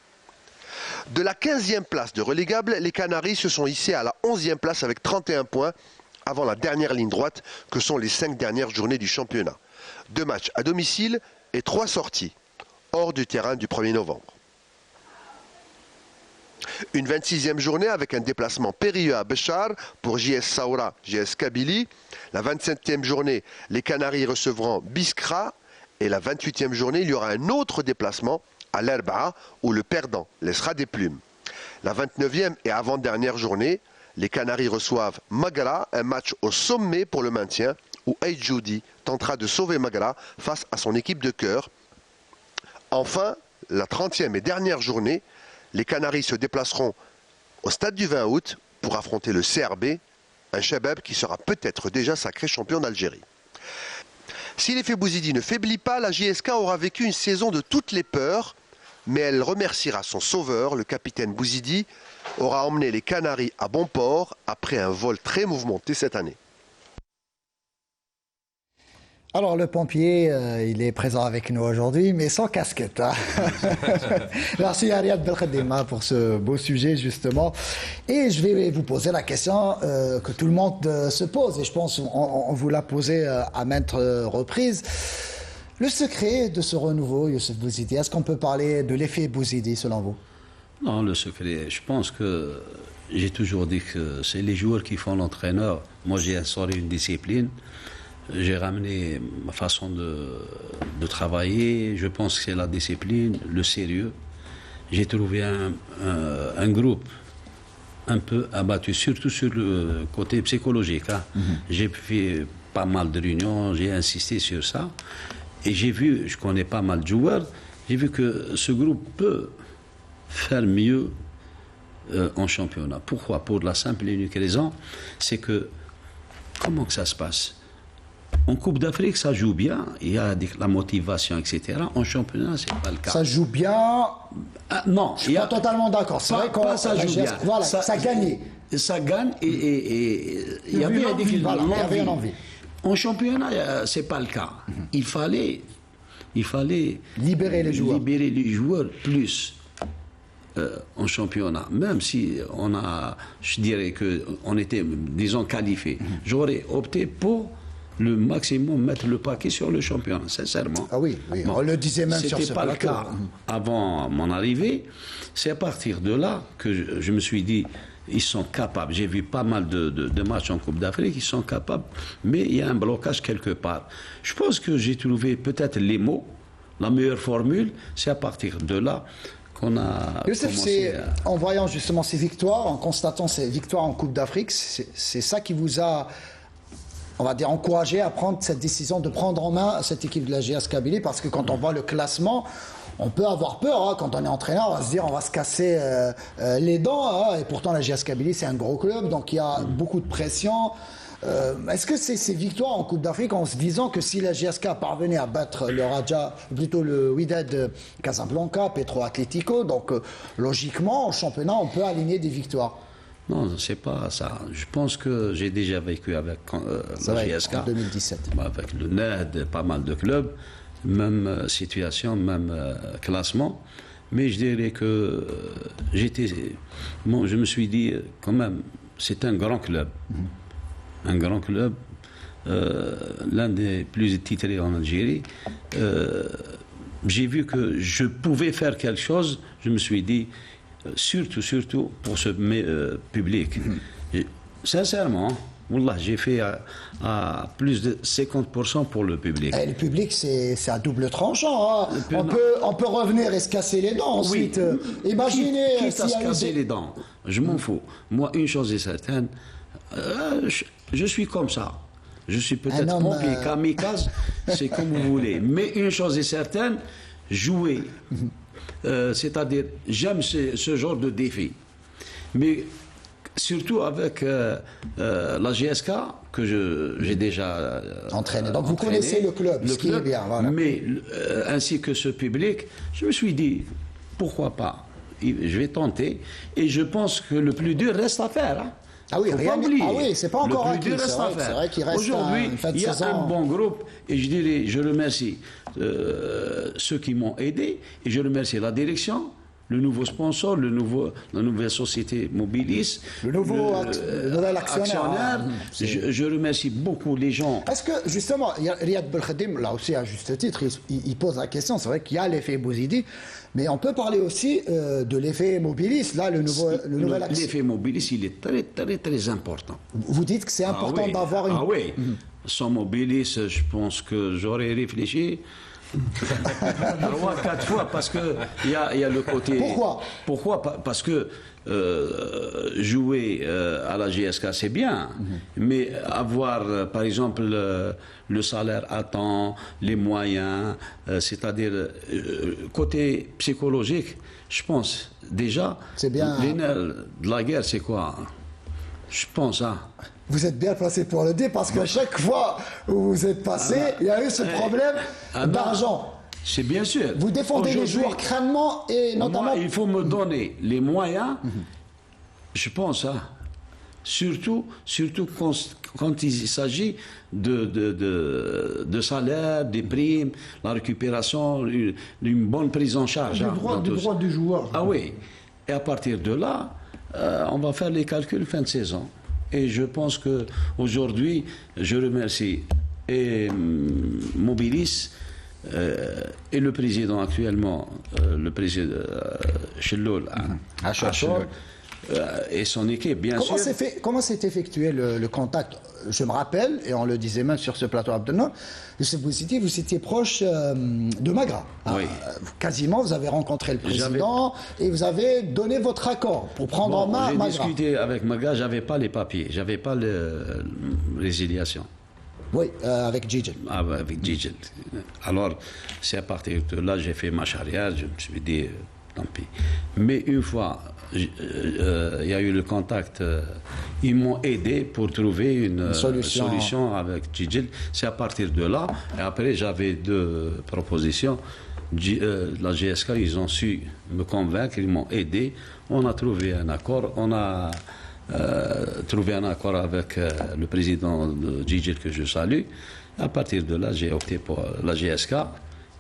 E: De la 15e place de relégable, les Canaries se sont hissés à la 11e place avec 31 points avant la dernière ligne droite que sont les 5 dernières journées du championnat. 2 matchs à domicile et 3 sorties hors du terrain du 1er novembre. Une 26e journée avec un déplacement périlleux à Béchar pour JS Saoura, JS Kabylie. La 27e journée, les Canaries recevront Biskra. Et la 28e journée, il y aura un autre déplacement à l'Erba où le perdant laissera des plumes. La 29e et avant-dernière journée, les Canaries reçoivent Magara, un match au sommet pour le maintien où Aïdjoudi tentera de sauver Magara face à son équipe de cœur. Enfin, la 30e et dernière journée, les Canaries se déplaceront au stade du 20 août pour affronter le CRB, un Chabab qui sera peut-être déjà sacré champion d'Algérie. Si l'effet Bouzidi ne faiblit pas, la JSK aura vécu une saison de toutes les peurs, mais elle remerciera son sauveur, le capitaine Bouzidi, aura emmené les Canaries à bon port après un vol très mouvementé cette année.
A: Alors le pompier, il est présent avec nous aujourd'hui, mais sans casquette. Hein. Merci Ariad Belkhadema pour ce beau sujet justement. Et je vais vous poser la question que tout le monde se pose, et je pense on vous l'a posé à maintes reprises. Le secret de ce renouveau, Youssef Bouzidi, est-ce qu'on peut parler de l'effet Bouzidi selon vous?
B: Non, le secret, je pense que j'ai toujours dit que c'est les joueurs qui font l'entraîneur. Moi, j'ai instauré une discipline. J'ai ramené ma façon de travailler. Je pense que c'est la discipline, le sérieux. J'ai trouvé un groupe un peu abattu, surtout sur le côté psychologique. Hein. J'ai fait pas mal de réunions, j'ai insisté sur ça. Et j'ai vu, je connais pas mal de joueurs, j'ai vu que ce groupe peut faire mieux en championnat. Pourquoi? Pour la simple et unique raison, c'est que, comment que ça se passe? En Coupe d'Afrique, ça joue bien, il y a la motivation, etc. En championnat, c'est pas le cas.
A: Ça joue bien.
B: Non,
A: je suis pas totalement d'accord. C'est vrai qu'on
B: ça joue bien.
A: Voilà, ça gagne.
B: Ça gagne et il y a bien des films.
A: Il y avait une envie.
B: En championnat, c'est pas le cas. Il fallait
A: libérer les
B: joueurs plus. En championnat, même si je dirais qu'on était, disons, qualifiés, j'aurais opté pour le maximum mettre le paquet sur le championnat, sincèrement.
A: Ah oui, oui. Bon, on le disait même sur ce
B: plateau. C'était pas le cas avant mon arrivée. C'est à partir de là que je me suis dit, ils sont capables. J'ai vu pas mal de matchs en Coupe d'Afrique, ils sont capables, mais il y a un blocage quelque part. Je pense que j'ai trouvé peut-être les mots, la meilleure formule, c'est à partir de là qu'on a
A: Youssef, en voyant justement ces victoires, en constatant ces victoires en Coupe d'Afrique, c'est ça qui vous a, on va dire, encouragé à prendre cette décision de prendre en main cette équipe de la JS Kabylie, parce que quand on voit le classement, on peut avoir peur, hein, quand on est entraîneur, on va se dire on va se casser les dents, hein, et pourtant la JS Kabylie c'est un gros club, donc il y a beaucoup de pression. Est-ce que ces victoires en Coupe d'Afrique, en se disant que si la GSK parvenait à battre le Raja, plutôt le Wydad Casablanca, Petro Atlético, donc logiquement en championnat on peut aligner des victoires?
B: Non, c'est pas ça. Je pense que j'ai déjà vécu avec la GSK.
A: En 2017.
B: Avec le NED, pas mal de clubs, même situation, même classement. Mais je dirais que je me suis dit quand même, c'est un grand club. Un grand club, l'un des plus titrés en Algérie. J'ai vu que je pouvais faire quelque chose. Je me suis dit, surtout pour ce public. Sincèrement, Wallah, j'ai fait à plus de 50% pour le public.
A: Et le public, c'est à double tranchant. Hein. On peut revenir et se casser les dents ensuite. Oui. Imaginez.
B: Quitte à se casser les dents, je m'en fous. Moi, une chose est certaine, je suis comme ça. Je suis peut-être pompier, kamikaze, c'est comme vous voulez. Mais une chose est certaine, jouer. C'est-à-dire, j'aime ce genre de défi. Mais surtout avec la GSK que j'ai déjà
A: entraîné. Donc vous connaissez le club, ce qui est bien. Voilà.
B: Mais ainsi que ce public, je me suis dit, pourquoi pas? Je vais tenter. Et je pense que le plus dur reste à faire. Hein.
A: Ah oui, c'est pas encore acquis. C'est vrai qu'il reste
B: aujourd'hui,
A: une fin de
B: il y a
A: saison.
B: un bon groupe et je dirais, je remercie ceux qui m'ont aidé et je remercie la direction, le nouveau sponsor, la nouvelle société Mobilis,
A: le nouvel actionnaire.
B: Je remercie beaucoup les gens.
A: Est-ce que, justement, Riyad Belkhadim, là aussi à juste titre, il pose la question, c'est vrai qu'il y a l'effet Bouzidi, mais on peut parler aussi de l'effet Mobilis, là, le nouvel actionnaire.
B: L'effet Mobilis, il est très, très, très important.
A: Vous dites que c'est important d'avoir une...
B: Ah oui, sans Mobilis, je pense que j'aurais réfléchi 3-4 fois parce que il y a le côté. Pourquoi? Parce que jouer à la GSK c'est bien, mais avoir par exemple le salaire à temps, les moyens, c'est-à-dire côté psychologique, je pense déjà.
A: C'est bien.
B: Les nerfs de la guerre, c'est quoi? Je pense
A: Vous êtes bien placé pour le dire parce qu'à chaque fois où vous êtes passé, il y a eu ce problème d'argent.
B: C'est bien sûr.
A: Vous défendez les joueurs crânement et notamment...
B: Moi, il faut me donner les moyens, je pense, surtout quand il s'agit de salaire, des primes, la récupération, une bonne prise en charge.
C: Du droit du joueur.
B: Ah oui. Et à partir de là, on va faire les calculs fin de saison. Et je pense qu'aujourd'hui, je remercie et Mobilis et le président actuellement, le président Chelloul, et son équipe, bien sûr.
A: Comment s'est effectué le contact? Je me rappelle, et on le disait même sur ce plateau Abdelnour, vous étiez proche de Magra.
B: Oui.
A: Quasiment, vous avez rencontré le président et vous avez donné votre accord pour prendre en main Magra.
B: J'ai discuté avec Magra, j'avais pas les papiers, j'avais pas la résiliation.
A: Oui, avec Gigel.
B: Avec Gigel. Alors, c'est à partir de là, j'ai fait marche arrière, je me suis dit, tant pis. Mais une fois, il y a eu le contact, ils m'ont aidé pour trouver une solution avec Gigel. C'est à partir de là, et après j'avais 2 propositions. La GSK, ils ont su me convaincre, ils m'ont aidé. On a trouvé un accord, trouvé un accord avec le président de Gigel que je salue. À partir de là, j'ai opté pour la GSK.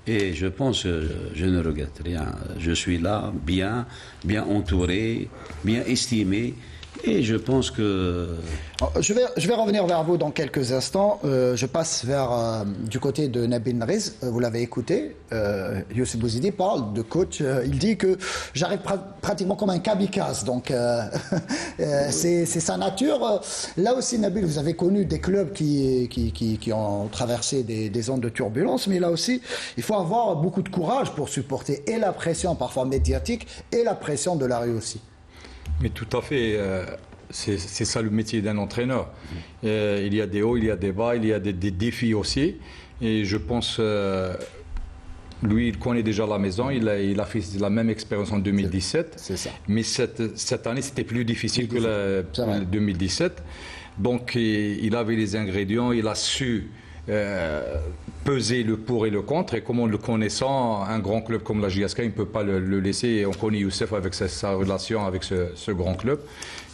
B: Et je pense que je ne regrette rien. Je suis là, bien entouré, bien estimé. Et je pense que...
A: Je vais revenir vers vous dans quelques instants. Je passe vers du côté de Nabil Nariz. Vous l'avez écouté. Youssef Bouzidi parle de coach. Il dit que j'arrive pratiquement comme un kamikaze. Donc, c'est sa nature. Là aussi, Nabil, vous avez connu des clubs qui ont traversé des zones de turbulence. Mais là aussi, il faut avoir beaucoup de courage pour supporter et la pression parfois médiatique et la pression de la rue aussi.
D: Mais tout à fait, c'est ça le métier d'un entraîneur. Il y a des hauts, il y a des bas, il y a des défis aussi. Et je pense, lui, il connaît déjà la maison, il a fait la même expérience en 2017.
A: C'est ça.
D: Mais cette année, c'était plus difficile que la 2017. Donc, il avait les ingrédients, il a su peser le pour et le contre, et comme on le connaissant, un grand club comme la GSK, il ne peut pas le laisser, et on connaît Youssef avec sa relation avec ce grand club,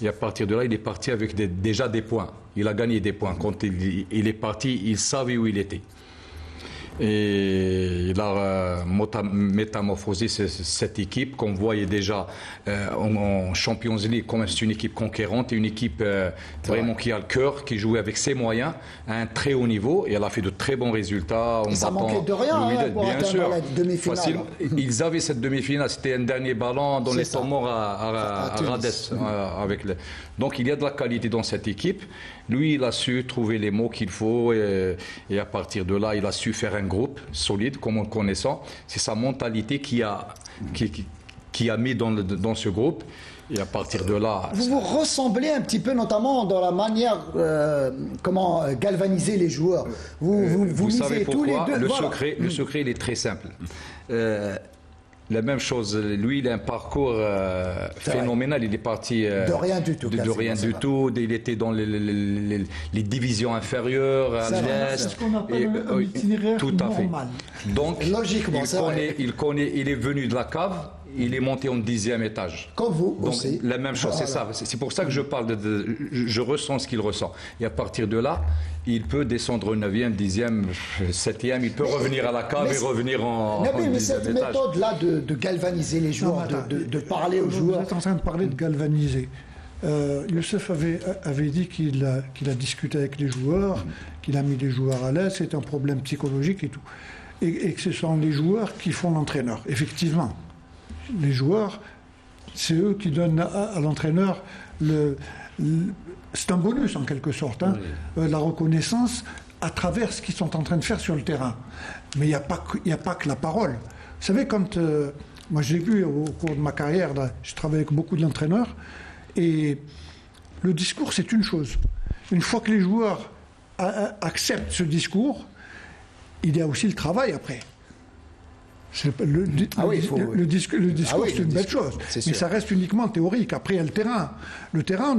D: et à partir de là, il est parti avec déjà des points, il a gagné des points, quand il est parti, il savait où il était. Et il a métamorphosé cette équipe qu'on voyait déjà en Champions League, comme c'est une équipe conquérante et une équipe vraiment qui a le cœur, qui jouait avec ses moyens à un très haut niveau, et elle a fait de très bons résultats.
A: Ça manquait de rien pour atteindre la demi-finale.
D: Ils avaient cette demi-finale, c'était un dernier ballon dans les temps morts à Rades. Donc il y a de la qualité dans cette équipe. Lui, il a su trouver les mots qu'il faut, et à partir de là, il a su faire un groupe solide, comme on le connaissant. C'est sa mentalité qui a mis dans ce groupe. Et à partir de là...
A: Vous vous ressemblez un petit peu, notamment dans la manière comment galvaniser les joueurs. Vous
D: savez pourquoi?
A: Tous les deux.
D: Le secret, il est très simple. La même chose, lui, il a un parcours phénoménal. Il est parti
A: de rien du tout.
D: De rien du tout. Il était dans les divisions inférieures à l'Est.
C: C'est ce qu'on appelle un itinéraire
D: tout à fait.
C: normal.
D: Donc,
A: logiquement,
D: il est venu de la cave. Il est monté au 10e étage.
A: Comme vous
D: Donc,
A: aussi.
D: La même chose, c'est ça. C'est pour ça que je parle je ressens ce qu'il ressent. Et à partir de là, il peut descendre au 9e, 10e, 7e. Il peut revenir à la cave et revenir en 10e
A: mais cette
D: étage.
A: méthode-là de galvaniser les joueurs, de parler aux joueurs.
C: Vous êtes en train de parler de galvaniser. Youssef avait dit qu'il a discuté avec les joueurs, qu'il a mis les joueurs à l'aise, c'est un problème psychologique et tout. Et que ce sont les joueurs qui font l'entraîneur, effectivement. Les joueurs, c'est eux qui donnent à l'entraîneur c'est un bonus en quelque sorte, hein, la reconnaissance à travers ce qu'ils sont en train de faire sur le terrain. Mais il n'y a pas que la parole. Vous savez, quand moi j'ai vu au cours de ma carrière, là, je travaille avec beaucoup d'entraîneurs, et le discours c'est une chose. Une fois que les joueurs acceptent ce discours, il y a aussi le travail après. Le discours, c'est une belle chose, mais ça reste uniquement théorique. Après, il y a le terrain. Le terrain, on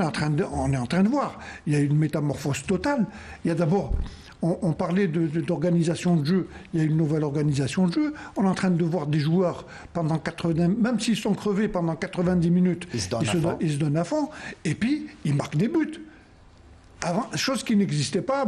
C: est en train de voir. Il y a une métamorphose totale. Il y a d'abord, on parlait d'organisation de jeu. Il y a une nouvelle organisation de jeu. On est en train de voir des joueurs pendant 80, même s'ils sont crevés pendant 90 minutes, ils se donnent à fond. Et puis, ils marquent des buts. Chose qui n'existait pas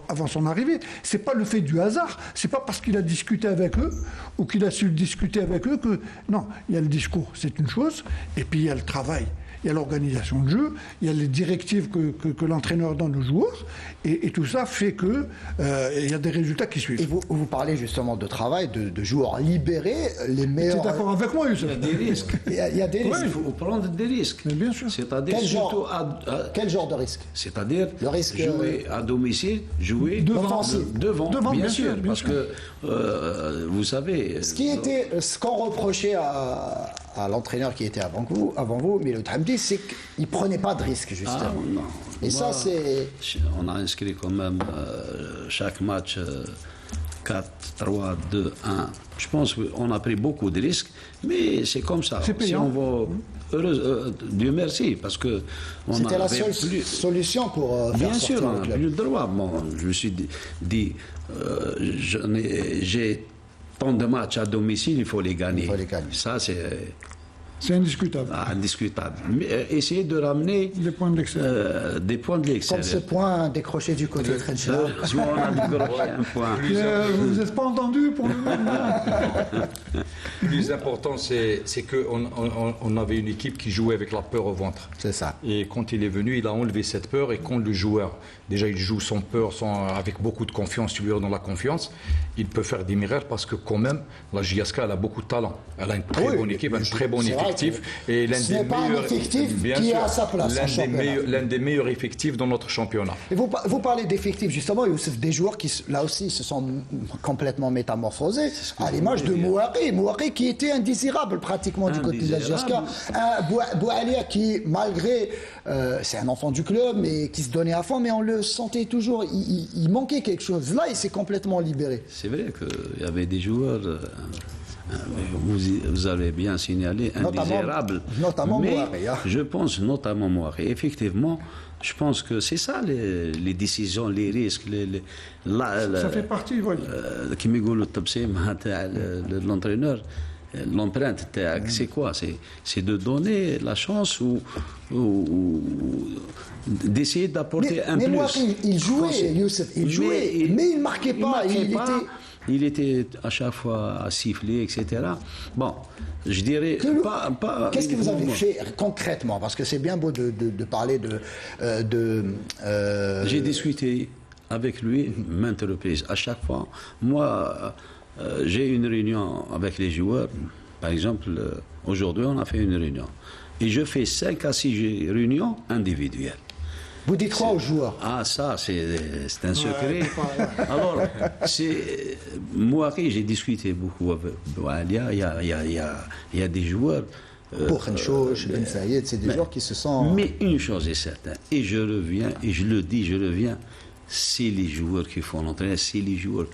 C: avant son arrivée. C'est pas le fait du hasard, c'est pas parce qu'il a discuté avec eux ou qu'il a su discuter avec eux que... Non, il y a le discours, c'est une chose, et puis il y a le travail, il y a l'organisation de jeu, il y a les directives que l'entraîneur donne aux joueurs, et tout ça fait que il y a des résultats qui suivent.
A: Et vous parlez justement de travail, de joueurs libérés, les meilleurs...
C: Tu es d'accord avec moi, Youssef?
B: Il y a des risques.
A: Il y a des risques.
B: Il faut prendre des risques.
C: Mais bien sûr.
B: C'est-à-dire
A: Quel genre de risque?
B: C'est-à-dire
A: le risque,
B: jouer à domicile, jouer devant, bien sûr, parce que vous savez.
A: Ce qu'on reprochait à l'entraîneur qui était avant vous, Miloud Hamdi, c'est qu'il prenait pas de risque justement.
B: Non.
A: Et ça c'est.
B: On a inscrit quand même chaque match 4, 3, 2, 1. Je pense qu'on a pris beaucoup de risques, mais c'est comme ça.
C: C'est payant.
B: Si on va, Dieu merci, parce que
A: c'était la seule solution pour faire
B: bien sûr,
A: sortir
B: on n'a plus le droit. Bon, je me suis dit, j'ai tant de matchs à domicile, il faut les gagner. Ça,
C: c'est indiscutable.
B: Indiscutable. Mais essayer de ramener
C: des points de l'extérieur.
A: Comme ce point décroché du côté de Trenchard.
B: On a décroché un point.
C: Vous n'êtes pas entendu pour le moment.
D: Le plus important, c'est qu'on avait une équipe qui jouait avec la peur au ventre.
A: C'est ça.
D: Et quand il est venu, il a enlevé cette peur. Et quand le joueur, déjà, il joue sans peur, avec beaucoup de confiance, tu lui donnes la confiance, il peut faire des miracles parce que quand même, la JSK, elle a beaucoup de talent. Elle a une très bonne équipe, un très bon effectif. Et
A: ce n'est pas un effectif qui est à sa place.
D: L'un des meilleurs effectifs dans notre championnat.
A: Et vous parlez d'effectifs, justement, Youssef, des joueurs qui, là aussi, se sont complètement métamorphosés, à l'image de Mouari qui était indésirable pratiquement du côté de la JSK. Boualia qui, malgré, c'est un enfant du club, mais qui se donnait à fond, mais on le sentait toujours, il manquait quelque chose. Là, il s'est complètement libéré.
B: C'est vrai qu'il y avait des joueurs... Vous avez bien signalé, indésirable.
A: Notamment Mouari.
B: Je pense notamment Mouari. Effectivement, je pense que c'est ça les décisions, les risques.
C: Ça fait partie, oui.
B: Qui l'entraîneur, l'empreinte, c'est quoi? C'est de donner la chance ou d'essayer d'apporter un plus.
A: Mais Mouari, il jouait, Youssef, mais il ne marquait pas.
B: Il était à chaque fois à siffler, etc. Bon, je dirais pas.
A: Qu'est-ce que vous avez fait concrètement? Parce que c'est bien beau de parler
B: J'ai discuté avec lui maintes reprises. À chaque fois, moi, j'ai une réunion avec les joueurs. Par exemple, aujourd'hui, on a fait une réunion. Et je fais 5 à 6 réunions individuelles.
A: Vous dites quoi aux joueurs?
B: Ça, c'est un secret. Alors, moi, j'ai discuté beaucoup avec Boualia. Il y a des joueurs...
A: Pour Khenchouch, Ben Saïd, c'est des joueurs qui se sentent...
B: Mais une chose est certaine, et je reviens, et je le dis, c'est les joueurs qui font l'entraînement, c'est les joueurs.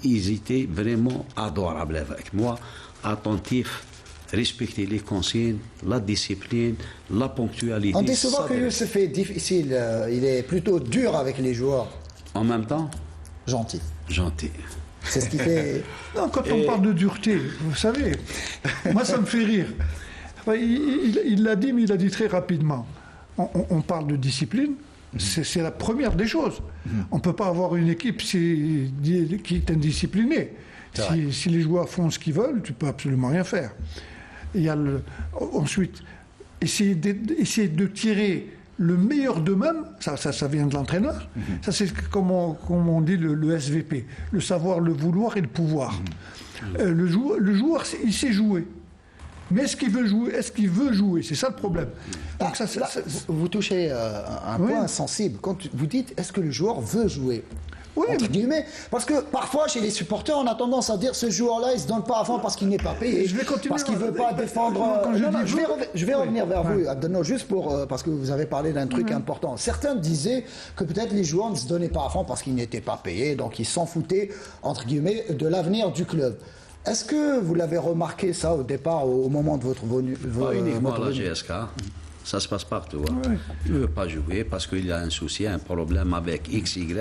B: Ils étaient vraiment adorables avec moi, attentifs. respecter les consignes, la discipline, la ponctualité.
A: On dit souvent
B: ça
A: que
B: dépend.
A: Youssef est difficile, il est plutôt dur avec les joueurs.
B: En même temps,
A: Gentil.
B: gentil.
A: C'est ce qui fait.
C: Non, quand on parle de dureté, vous savez, moi ça me fait rire. Enfin, il l'a dit, mais il l'a dit très rapidement. On parle de discipline, c'est la première des choses. On ne peut pas avoir une équipe qui est indisciplinée. Si les joueurs font ce qu'ils veulent, tu ne peux absolument rien faire. Il y a ensuite, essayer de tirer le meilleur d'eux-mêmes, ça vient de l'entraîneur. Ça, c'est comme on dit le SVP, le savoir, le vouloir et le pouvoir. Le joueur, il sait jouer. Mais est-ce qu'il veut jouer? Est-ce qu'il veut jouer? C'est ça le problème. Donc
A: vous touchez un point sensible. Quand vous dites, est-ce que le joueur veut jouer?
C: Oui,
A: Entre guillemets, parce que parfois chez les supporters on a tendance à dire ce joueur-là il se donne pas à fond parce qu'il n'est pas payé,
C: je vais continuer,
A: parce qu'il veut pas défendre.
C: quand
A: Je vais revenir vers vous, Abdelno, juste pour parce que vous avez parlé d'un truc important. Certains disaient que peut-être les joueurs ne se donnaient pas à fond parce qu'ils n'étaient pas payés, donc ils s'en foutaient entre guillemets de l'avenir du club. Est-ce que vous l'avez remarqué ça au départ, au moment de votre venue?
B: Pas uniquement à la GSK. Ça se passe partout. Hein. Il ne veut pas jouer parce qu'il a un souci, un problème avec XY.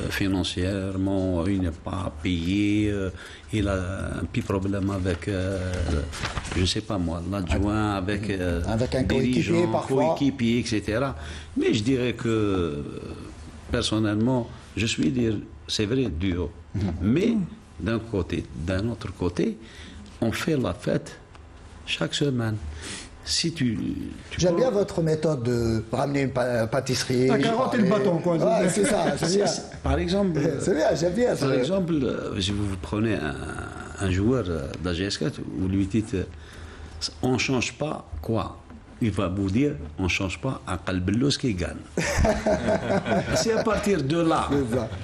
B: Financièrement, il n'est pas payé. Il a un petit problème avec, je ne sais pas moi, l'adjoint, avec
A: un coéquipier parfois.
B: Coéquipier, etc. Mais je dirais que, personnellement, je suis dire, c'est vrai, dur. Mais, d'un autre côté, on fait la fête chaque semaine. Si
A: J'aime bien votre méthode de ramener une pâtisserie.
C: La carotte et le bâton, quoi.
A: Ouais, c'est ça, c'est bien.
B: Par exemple,
A: c'est bien, j'aime bien.
B: Par exemple, si vous prenez un joueur de la GSK, vous lui dites on ne change pas quoi? Il va vous dire on ne change pas un Kalbellos qui gagne. C'est à partir de là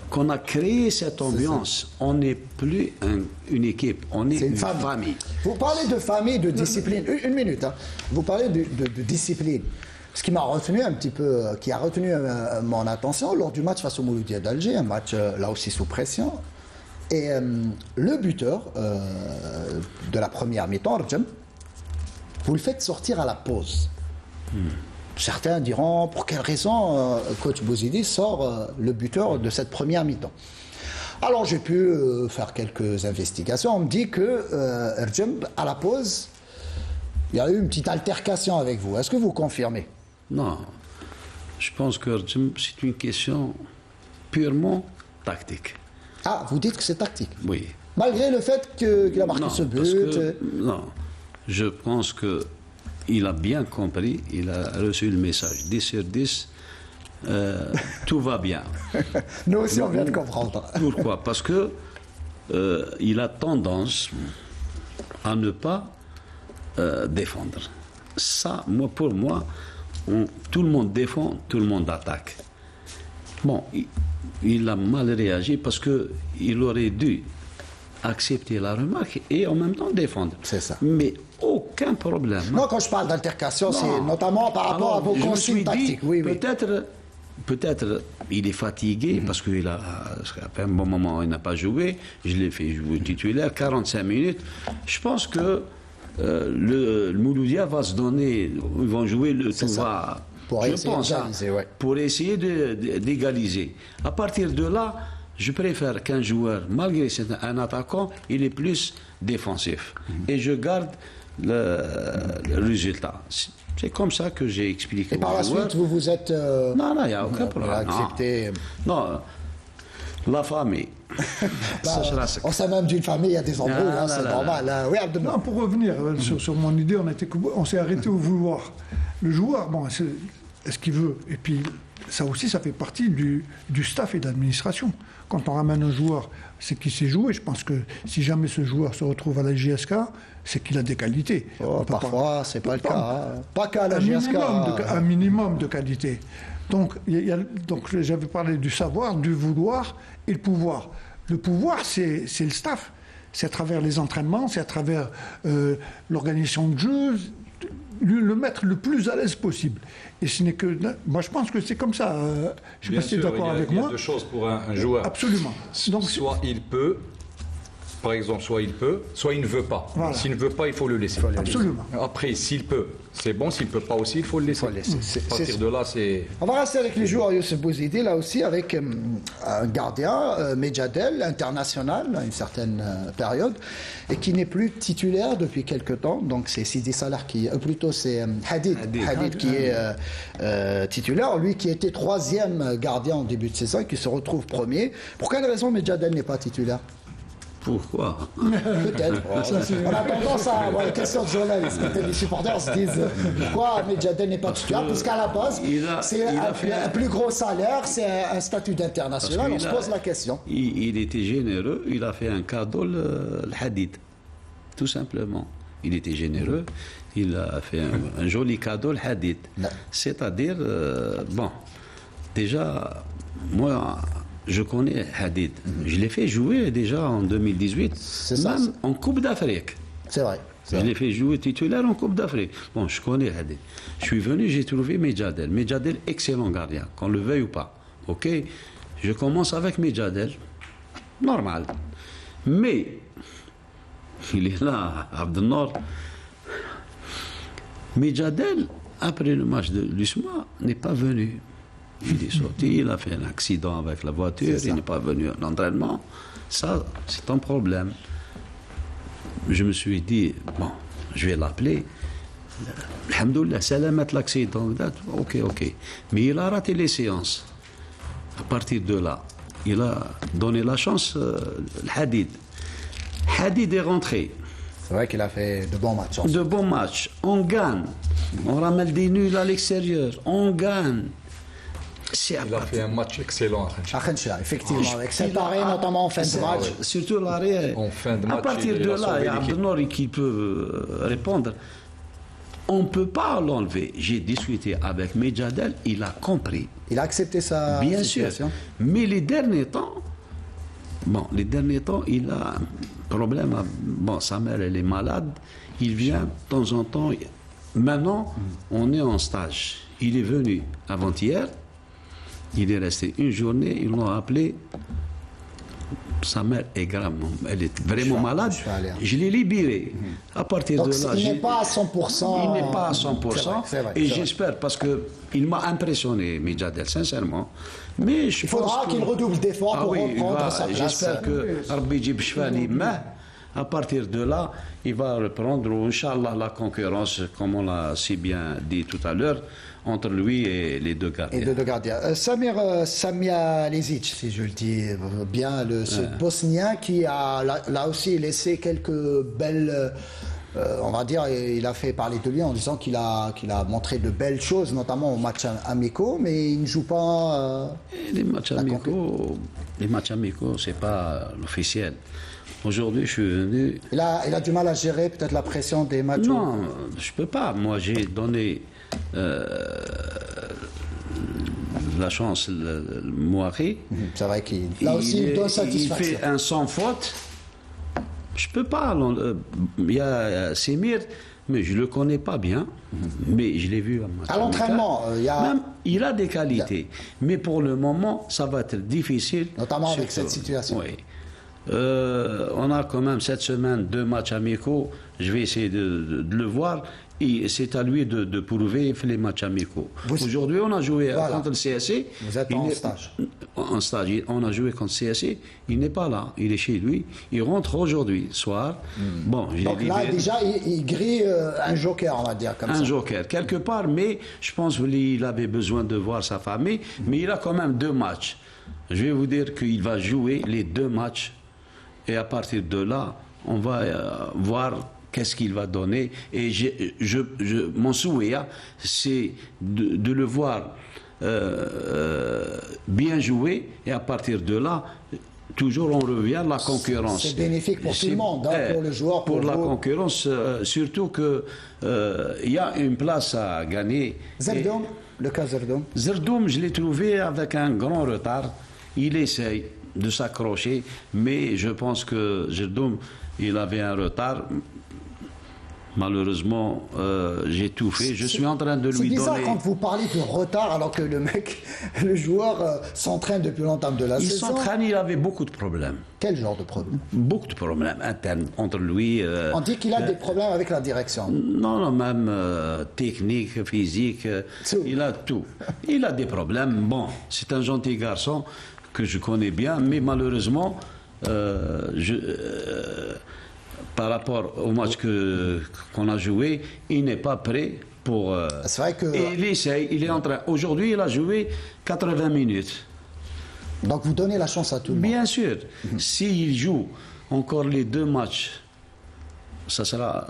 B: qu'on a créé cette ambiance. On n'est plus une équipe, on est une famille.
A: Vous parlez de famille, de discipline. Une minute. Hein. Vous parlez de discipline. Ce qui m'a retenu un petit peu, qui a retenu mon attention lors du match face au Mouloudia d'Alger, un match là aussi sous pression. Et le buteur de la première mi-temps, Rjem, vous le faites sortir à la pause. Certains diront pour quelle raison coach Bouzidi sort le buteur de cette première mi-temps. Alors j'ai pu faire quelques investigations. On me dit que Rjem, à la pause, il y a eu une petite altercation avec vous. Est-ce que vous confirmez?
B: Non. Je pense que Rjem, c'est une question purement tactique.
A: Ah, vous dites que c'est tactique?
B: Oui.
A: Malgré le fait qu'il a marqué ce but?
B: Non. Je pense qu'il a bien compris, il a reçu le message 10 sur 10, tout va bien.
A: Nous aussi, on vient de comprendre.
B: Pourquoi? Parce que il a tendance à ne pas défendre. Ça, pour moi, tout le monde défend, tout le monde attaque. Bon, il a mal réagi parce qu'il aurait dû accepter la remarque et en même temps défendre.
A: C'est ça.
B: Mais aucun problème.
A: Moi, quand je parle d'altercation, c'est notamment par rapport à vos consignes tactiques. Oui, oui.
B: Peut-être il est fatigué parce qu'à un bon moment, il n'a pas joué. Je l'ai fait jouer titulaire, 45 minutes. Je pense que le Mouloudia va se donner, ils vont jouer le tout va. Pour essayer d'égaliser. À partir de là, je préfère qu'un joueur, malgré que c'est un attaquant, il est plus défensif. Et je garde le résultat. C'est comme ça que j'ai expliqué.
A: Et par la suite, vous vous êtes...
B: Non, il n'y a aucun problème.
A: Accepté...
B: Non, la famille.
A: On sait même d'une famille, il y a des embrouilles, c'est normal. Oui,
C: non, pour revenir sur mon idée, on s'est arrêté au vouloir. Le joueur, bon, est-ce qu'il veut? Et puis, ça aussi, ça fait partie du staff et de l'administration. Quand on ramène un joueur, c'est qu'il sait jouer. Je pense que si jamais ce joueur se retrouve à la JSK, c'est qu'il a des qualités.
A: Parfois, c'est pas le cas. Pas qu'à la JSK.
C: Un minimum de qualité. Donc, j'avais parlé du savoir, du vouloir et le pouvoir. Le pouvoir, c'est le staff. C'est à travers les entraînements, c'est à travers l'organisation de jeu, le mettre le plus à l'aise possible. Et ce n'est que... Moi, je pense que c'est comme ça. Je ne sais pas si tu es d'accord avec moi.
D: Il y a deux choses pour un joueur.
C: Absolument.
D: Donc, soit il peut, par exemple, soit il peut, soit il ne veut pas.
C: Voilà.
D: S'il ne veut pas, il faut le laisser.
C: Absolument.
D: Après, s'il peut, c'est bon. S'il ne peut pas aussi, il faut le laisser. À partir de là, c'est...
A: On va rester avec les joueurs Youssef Bouzidi, là aussi avec un gardien, Medjadel, international à une certaine période, et qui n'est plus titulaire depuis quelque temps. Donc c'est Sidi Salah qui... plutôt c'est Hadid qui est titulaire. Lui qui était 3e gardien en début de saison, qui se retrouve 1er. Pour quelle raison Medjadel n'est pas titulaire?
B: Pourquoi?
A: Peut-être. On a tendance à avoir une question de journaliste. Les supporters se disent pourquoi Medjadel n'est pas titulaire? Puisqu'à la base, c'est un plus gros salaire, c'est un statut d'international. On se pose la question.
B: Il était généreux, il a fait un cadeau, le Hadid. Tout simplement. Il était généreux, il a fait un joli cadeau, le Hadid. C'est-à-dire, bon, déjà, moi. Je connais Hadid. Je l'ai fait jouer déjà en 2018, même en Coupe d'Afrique.
A: C'est vrai.
B: Je l'ai fait jouer titulaire en Coupe d'Afrique. Bon, je connais Hadid. Je suis venu, j'ai trouvé Medjadel. Medjadel, excellent gardien, qu'on le veuille ou pas. Ok, je commence avec Medjadel, normal. Mais, il est là, Abdelnor. Medjadel, après le match de l'USMA, n'est pas venu. Il est sorti, il a fait un accident avec la voiture, il n'est pas venu à l'entraînement. Ça, c'est un problème. Je me suis dit, bon, je vais l'appeler. Alhamdoulilah, salamat l'accident. Ok. Mais il a raté les séances. À partir de là, il a donné la chance à Hadid. Hadid est rentré.
A: C'est vrai qu'il a fait de bons matchs.
B: De bons matchs. On gagne. On ramène des nuls à l'extérieur. On gagne.
D: Il a fait un match excellent à
A: Khencha, effectivement, avec cet arrêt notamment en fin de match.
B: Surtout l'arrêt.
D: En fin de match.
B: À partir de là, il y a Abdelnor qui peut répondre. On ne peut pas l'enlever. J'ai discuté avec Medjadel, il a compris.
A: Il a accepté sa
B: Bien
A: situation.
B: sûr. Mais les derniers temps, il a un problème. Bon, sa mère, elle est malade. Il vient de temps en temps. Maintenant, on est en stage. Il est venu avant-hier. Il est resté une journée, ils l'ont appelé. Sa mère est grave, elle est vraiment malade. Je l'ai libéré. À partir
A: donc,
B: de là,
A: il n'est pas à 100%.
B: Il n'est pas à 100%.
A: C'est vrai,
B: et j'espère, parce qu'il m'a impressionné, Medjadel, sincèrement. Mais il
A: faudra qu'il redouble d'efforts pour reprendre sa place.
B: J'espère que Rabbi Jib Shfali, à partir de là, il va reprendre, Inch'Allah, la concurrence, comme on l'a si bien dit tout à l'heure, entre lui et les deux gardiens.
A: Samia Lezic, si je le dis bien, ce Bosnien qui a là aussi laissé quelques belles... on va dire, il a fait parler de lui en disant qu'il a montré de belles choses, notamment aux matchs amicaux, mais il ne joue pas...
B: Les matchs amicaux, c'est pas l'officiel. Aujourd'hui, je suis venu...
A: Il a du mal à gérer peut-être la pression des matchs.
B: Non, je peux pas. Moi, j'ai donné la chance, le Mouari.
A: C'est vrai qu'il donne satisfaction.
B: Il fait un sans faute. Je peux pas. Il y a Semir, mais je le connais pas bien. Mais je l'ai vu
A: à l'entraînement.
B: Il a des qualités. Mais pour le moment, ça va être difficile.
A: Notamment avec cette situation.
B: Oui. On a quand même cette semaine 2 matchs amicaux. Je vais essayer de le voir. Et c'est à lui de prouver les matchs amicaux. Aujourd'hui, on a joué contre le CSC.
A: Vous êtes en stage.
B: En stage. On a joué contre le CSC. Il n'est pas là. Il est chez lui. Il rentre aujourd'hui, soir. Bon,
A: donc là, déjà, il grille un joker, on va dire, comme ça.
B: Un joker, quelque part. Mais je pense qu'il avait besoin de voir sa famille. Mais il a quand même 2 matchs. Je vais vous dire qu'il va jouer les 2 matchs. Et à partir de là, on va voir qu'est-ce qu'il va donner. Et mon souhait, c'est de le voir bien jouer. Et à partir de là, toujours on revient à la concurrence.
A: C'est bénéfique pour tout le monde, pour le joueur,
B: pour la concurrence. Surtout qu'il y a une place à gagner.
A: Zerdoum, le cas Zerdoum.
B: Zerdoum, je l'ai trouvé avec un grand retard. Il essaye de s'accrocher, mais je pense que Zerdoum, il avait un retard. Malheureusement, j'ai tout fait. Je suis en train de lui
A: C'est bizarre
B: donner...
A: quand vous parlez de retard alors que le joueur s'entraîne depuis l'entame de la
B: Il
A: saison.
B: s'entraîne, il avait beaucoup de problèmes.
A: Quel genre de problème?
B: Beaucoup de problèmes internes entre lui.
A: On dit qu'il a des problèmes avec la direction.
B: Non, non, même technique, physique,
A: Tout.
B: il a tout. Il a des problèmes. Bon, c'est un gentil garçon que je connais bien, mais malheureusement, par rapport au match qu'on a joué, il n'est pas prêt pour...
A: C'est vrai que...
B: Et il essaye, il est en train... Aujourd'hui, il a joué 80 minutes.
A: Donc vous donnez la chance à tout le monde.
B: Bien sûr. S'il joue encore les 2 matchs, ça sera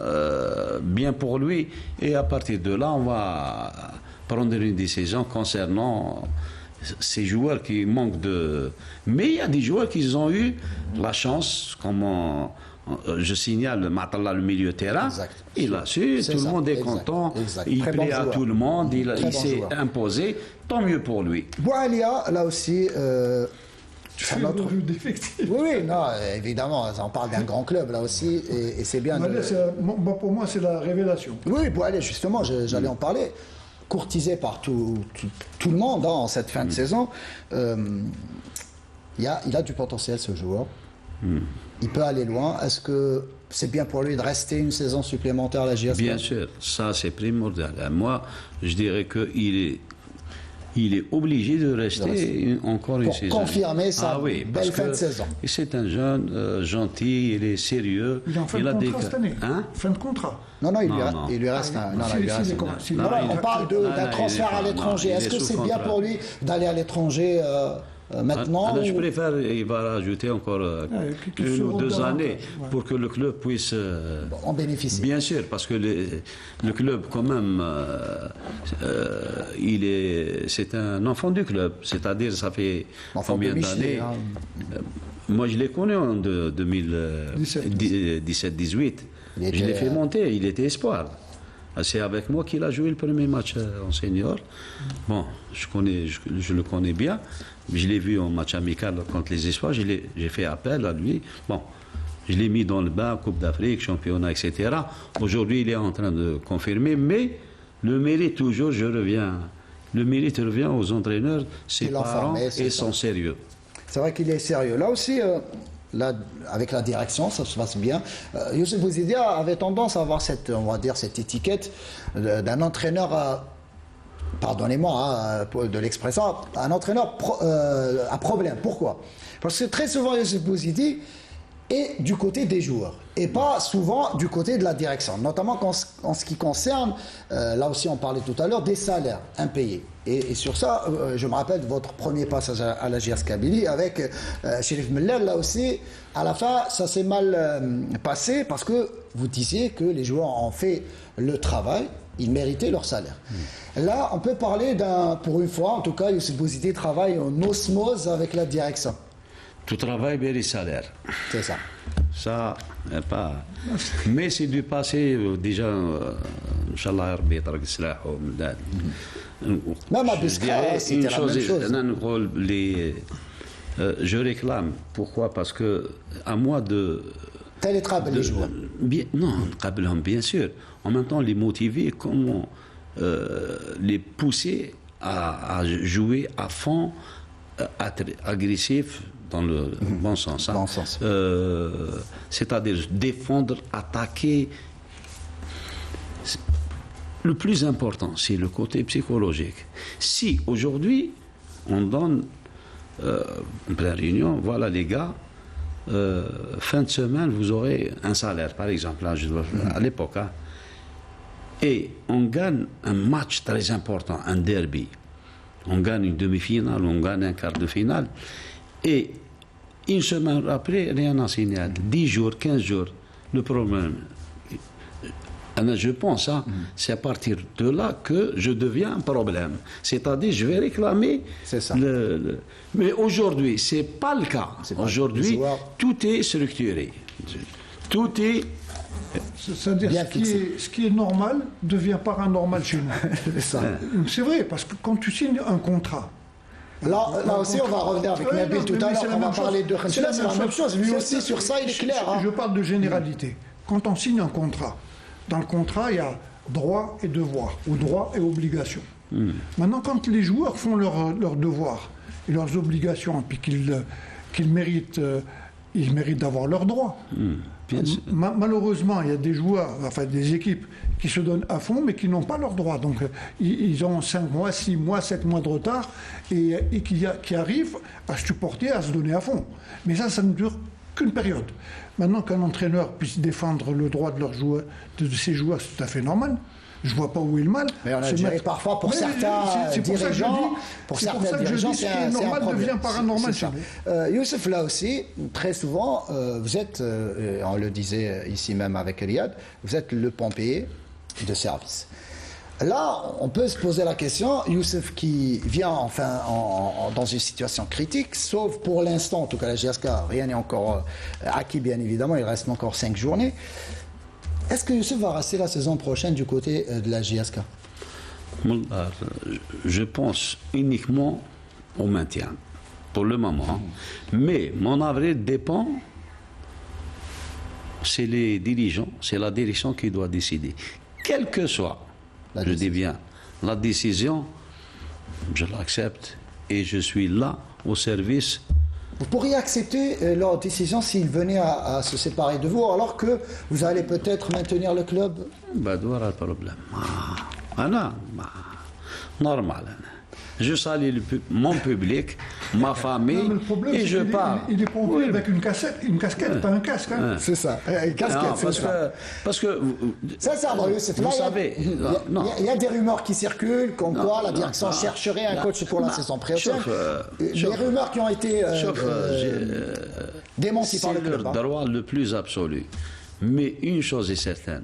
B: bien pour lui. Et à partir de là, on va prendre une décision concernant ces joueurs qui manquent de... Mais il y a des joueurs qui ont eu la chance, comme je signale Matalla, le milieu terrain.
A: Exact.
B: Il a su,
A: C'est
B: tout
A: ça.
B: le monde est
A: Exact.
B: content,
A: Exact.
B: il
A: Très
B: plaît
A: bon
B: à
A: joueur.
B: tout le monde, il
A: Très bon
B: s'est
A: joueur.
B: imposé, tant mieux pour lui.
A: Boualia, là aussi...
C: C'est
A: un autre...
C: revue d'effectifs.
A: Oui, oui, non, évidemment, on parle d'un grand club là aussi, et c'est bien.
C: Boualia, pour moi, c'est la révélation.
A: Oui, Boualia, justement, j'allais en parler. Courtisé par tout le monde en cette fin de saison, il a du potentiel ce joueur. Il peut aller loin. Est-ce que c'est bien pour lui de rester une saison supplémentaire à la JSK?
B: Bien sûr, ça c'est primordial. Moi, je dirais qu'il est obligé de rester encore une
A: Pour
B: saison.
A: confirmer sa
B: belle
A: belle fin de saison.
B: C'est un jeune gentil, il est sérieux.
C: Il est en fin de contrat cette année.
B: Hein?
C: Fin de contrat.
A: Non, non, il
B: Non.
A: lui reste un. Non, non, il lui reste un.
B: Non,
A: Non, non, on parle d'un
B: non,
A: transfert à
B: il est pas-
A: l'étranger.
B: non, il
A: Est-ce
B: est
A: que
B: sous
A: c'est bien
B: contrat.
A: pour lui d'aller à l'étranger maintenant
B: Je
A: ou-
B: préfère, il va rajouter encore
C: qu'il
B: 1
C: se
B: ou 2
C: rende
B: années
C: davantage, ouais.
B: pour que le club puisse...
A: en bénéficier?
B: Bien sûr, parce que le club, quand même, c'est un enfant du club. C'est-à-dire, ça fait
A: Enfant
B: combien
A: de Michelet,
B: d'années
A: hein.
B: Moi, je l'ai connu en 2017-18.
A: Il
B: Je l'ai
A: était,
B: fait monter, il était espoir. C'est avec moi qu'il a joué le premier match en senior. Bon, je le connais bien. Je l'ai vu en match amical contre les espoirs. J'ai fait appel à lui. Bon, je l'ai mis dans le bain, Coupe d'Afrique, championnat, etc. Aujourd'hui, il est en train de confirmer. Mais le mérite, toujours, le mérite revient aux entraîneurs, ses
A: Il l'a
B: parents
A: formé,
B: et
A: c'est
B: son
A: ça.
B: sérieux.
A: C'est vrai qu'il est sérieux. Là aussi, là, avec la direction, ça se passe bien. Youssef Bouzidia avait tendance à avoir cette étiquette d'un entraîneur, pardonnez-moi de l'expression, un entraîneur à problème. Pourquoi? Parce que très souvent, Youssef Bouzidi est du côté des joueurs et pas souvent du côté de la direction, notamment en ce qui concerne, là aussi on parlait tout à l'heure, des salaires impayés. Et sur ça, je me rappelle de votre premier passage à la JS Kabylie avec Chérif Mellel, là aussi, à la fin, ça s'est mal passé parce que vous disiez que les joueurs ont fait le travail, ils méritaient leur salaire. Là, on peut parler pour une fois, en tout cas, Youssef Bouzidi travaille en osmose avec la direction.
B: Tout travail, bien les salaires.
A: C'est ça.
B: Ça, pas. Mais c'est du passé, déjà, Inch'Allah, Rabbi يطرق السلاح ومن
A: Même à Biskra, c'était la même chose.
B: Je réclame. Pourquoi? Parce que à moi de...
A: Télétravail les joueurs.
B: Non, bien sûr. En même temps, les motiver, comment les pousser à jouer à fond, être agressif dans le bon sens. Hein.
A: Bon sens.
B: C'est-à-dire défendre, attaquer. Le plus important, c'est le côté psychologique. Si aujourd'hui, on donne en pleine réunion, voilà les gars, fin de semaine, vous aurez un salaire, par exemple, là, à l'époque, hein, et on gagne un match très important, un derby. On gagne une demi-finale, on gagne un quart de finale, et une semaine après, rien à signaler. 10 jours, 15 jours, le problème. Je pense, hein, c'est à partir de là que je deviens un problème. C'est-à-dire, je vais réclamer.
A: C'est ça.
B: Mais aujourd'hui, ce n'est pas le cas. Aujourd'hui, tout est structuré. Tout est.
C: C'est-à-dire,
A: Bien
C: ce qui est normal devient paranormal chez nous.
A: C'est ça.
C: C'est vrai, parce que quand tu signes un contrat.
A: Là aussi, on va revenir avec Nabil tout à l'heure. On va parler de Khenchela, c'est la même chose. Lui aussi, sur ça, il est clair. Hein.
C: Je parle de généralité. Quand on signe un contrat, Dans le contrat, il y a droit et devoir, ou droit et obligation. Maintenant, quand les joueurs font leurs devoirs et leurs obligations, puis qu'ils méritent, ils méritent d'avoir leurs droits. Malheureusement, il y a des joueurs, enfin des équipes qui se donnent à fond, mais qui n'ont pas leurs droits. Donc, ils ont 5 mois, 6 mois, 7 mois de retard et qui arrivent à supporter, à se donner à fond. Mais ça ne dure qu'une période. Maintenant qu'un entraîneur puisse défendre le droit de ses joueurs, c'est tout à fait normal. Je ne vois pas où est le mal.
A: Mais on a dirait parfois pour certains dirigeants,
C: ce qui est normal devient paranormal.
A: Youssef, là aussi, très souvent, vous êtes, on le disait ici même avec Riyad, vous êtes le pompier de service. Là, on peut se poser la question, Youssef qui vient enfin dans une situation critique, sauf pour l'instant, en tout cas la GSK, rien n'est encore acquis bien évidemment, il reste encore 5 journées. Est-ce que Youssef va rester la saison prochaine du côté de la JSK?
B: Je pense uniquement au maintien, pour le moment. Mais mon avril dépend, c'est les dirigeants, c'est la direction qui doit décider. Quelle que soit, je dis bien, la décision, je l'accepte et je suis là au service.
A: Vous pourriez accepter leur décision s'ils venaient à se séparer de vous, alors que vous allez peut-être maintenir le club?
B: Voilà le problème. Normal. Je salue mon public, ma famille,
C: non, le problème,
B: et je parle.
C: Il est pompier avec une casquette, pas un casque. Hein.
A: C'est ça, une casquette.
B: Non, parce que
A: sincèrement,
B: vous savez,
A: il y a des rumeurs qui circulent, comme quoi la direction chercherait un coach pour la saison prochaine. Les rumeurs qui ont été démenties par le club.
B: C'est leur droit le plus absolu. Mais une chose est certaine,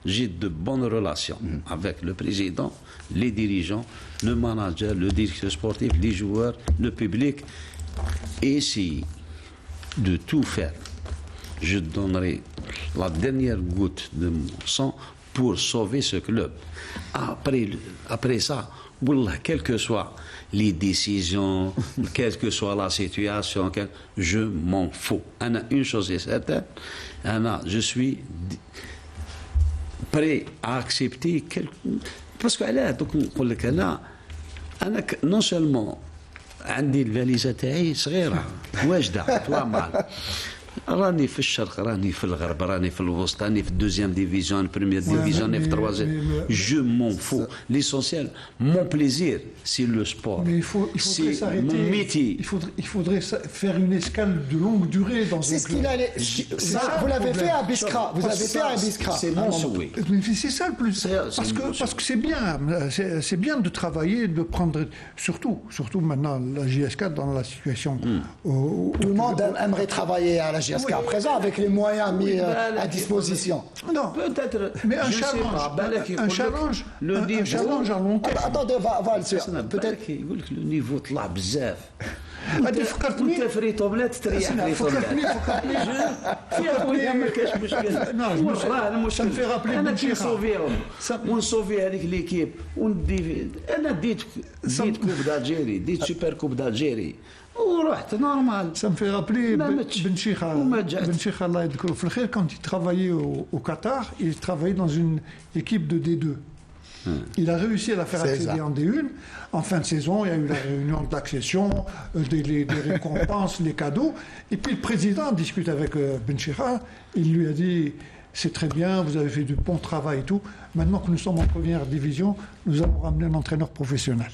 B: j'ai de bonnes relations avec le président, les dirigeants, le manager, le directeur sportif, les joueurs, le public. Et essayer de tout faire. Je donnerai la dernière goutte de mon sang pour sauver ce club. Après ça, wallah, quelles que soient les décisions, quelle que soit la situation, je m'en fous. Une chose est certaine, je suis prêt à accepter parce que أنا non seulement عندي الفاليزه تاعي صغيره واجده توامال راني في الشرق راني في الغرب راني في الوسط راني في الدوزيام ديفيزيون بريمير ديفيزيون راني في التروازيام je m'en fous l'essentiel mon plaisir c'est le sport c'est mon métier
C: il faudrait faire une escale de longue durée dans
A: c'est ce qu'il allait vous l'avez fait à Biskra
B: c'est mon souhait
C: c'est ça le plus parce que c'est bien de travailler de prendre surtout maintenant la JSK dans la situation
A: tout le monde aimerait travailler à la JSK à présent avec les moyens mis à disposition.
C: Non,
B: peut-être.
C: Mais un challenge à long terme.
A: Attendez, peut-être.
B: يقول لك لو نيفو طلع بزاف. وانت فريتو بلا تستريح فريتو فيها ما كاش مشكل.
C: Ça me fait rappeler
B: انا كي نصوفيهم ونصوفي هذيك ليكيب وندي انا ديت كوب دالجيري ديت سوبر كوب دالجيري ورحت normal.
C: Ça me fait rappeler Ben Cheikha, Allah yadhkuru fil khair, quand il travaillait au Qatar, il travaillait dans une équipe de D2. Il a réussi à la faire accéder en D1. En fin de saison, il y a eu la réunion d'accession, des récompenses, les cadeaux. Et puis le président discute avec Ben Cheikha. Il lui a dit, c'est très bien, vous avez fait du bon travail et tout. Maintenant que nous sommes en première division, nous allons ramener un entraîneur professionnel.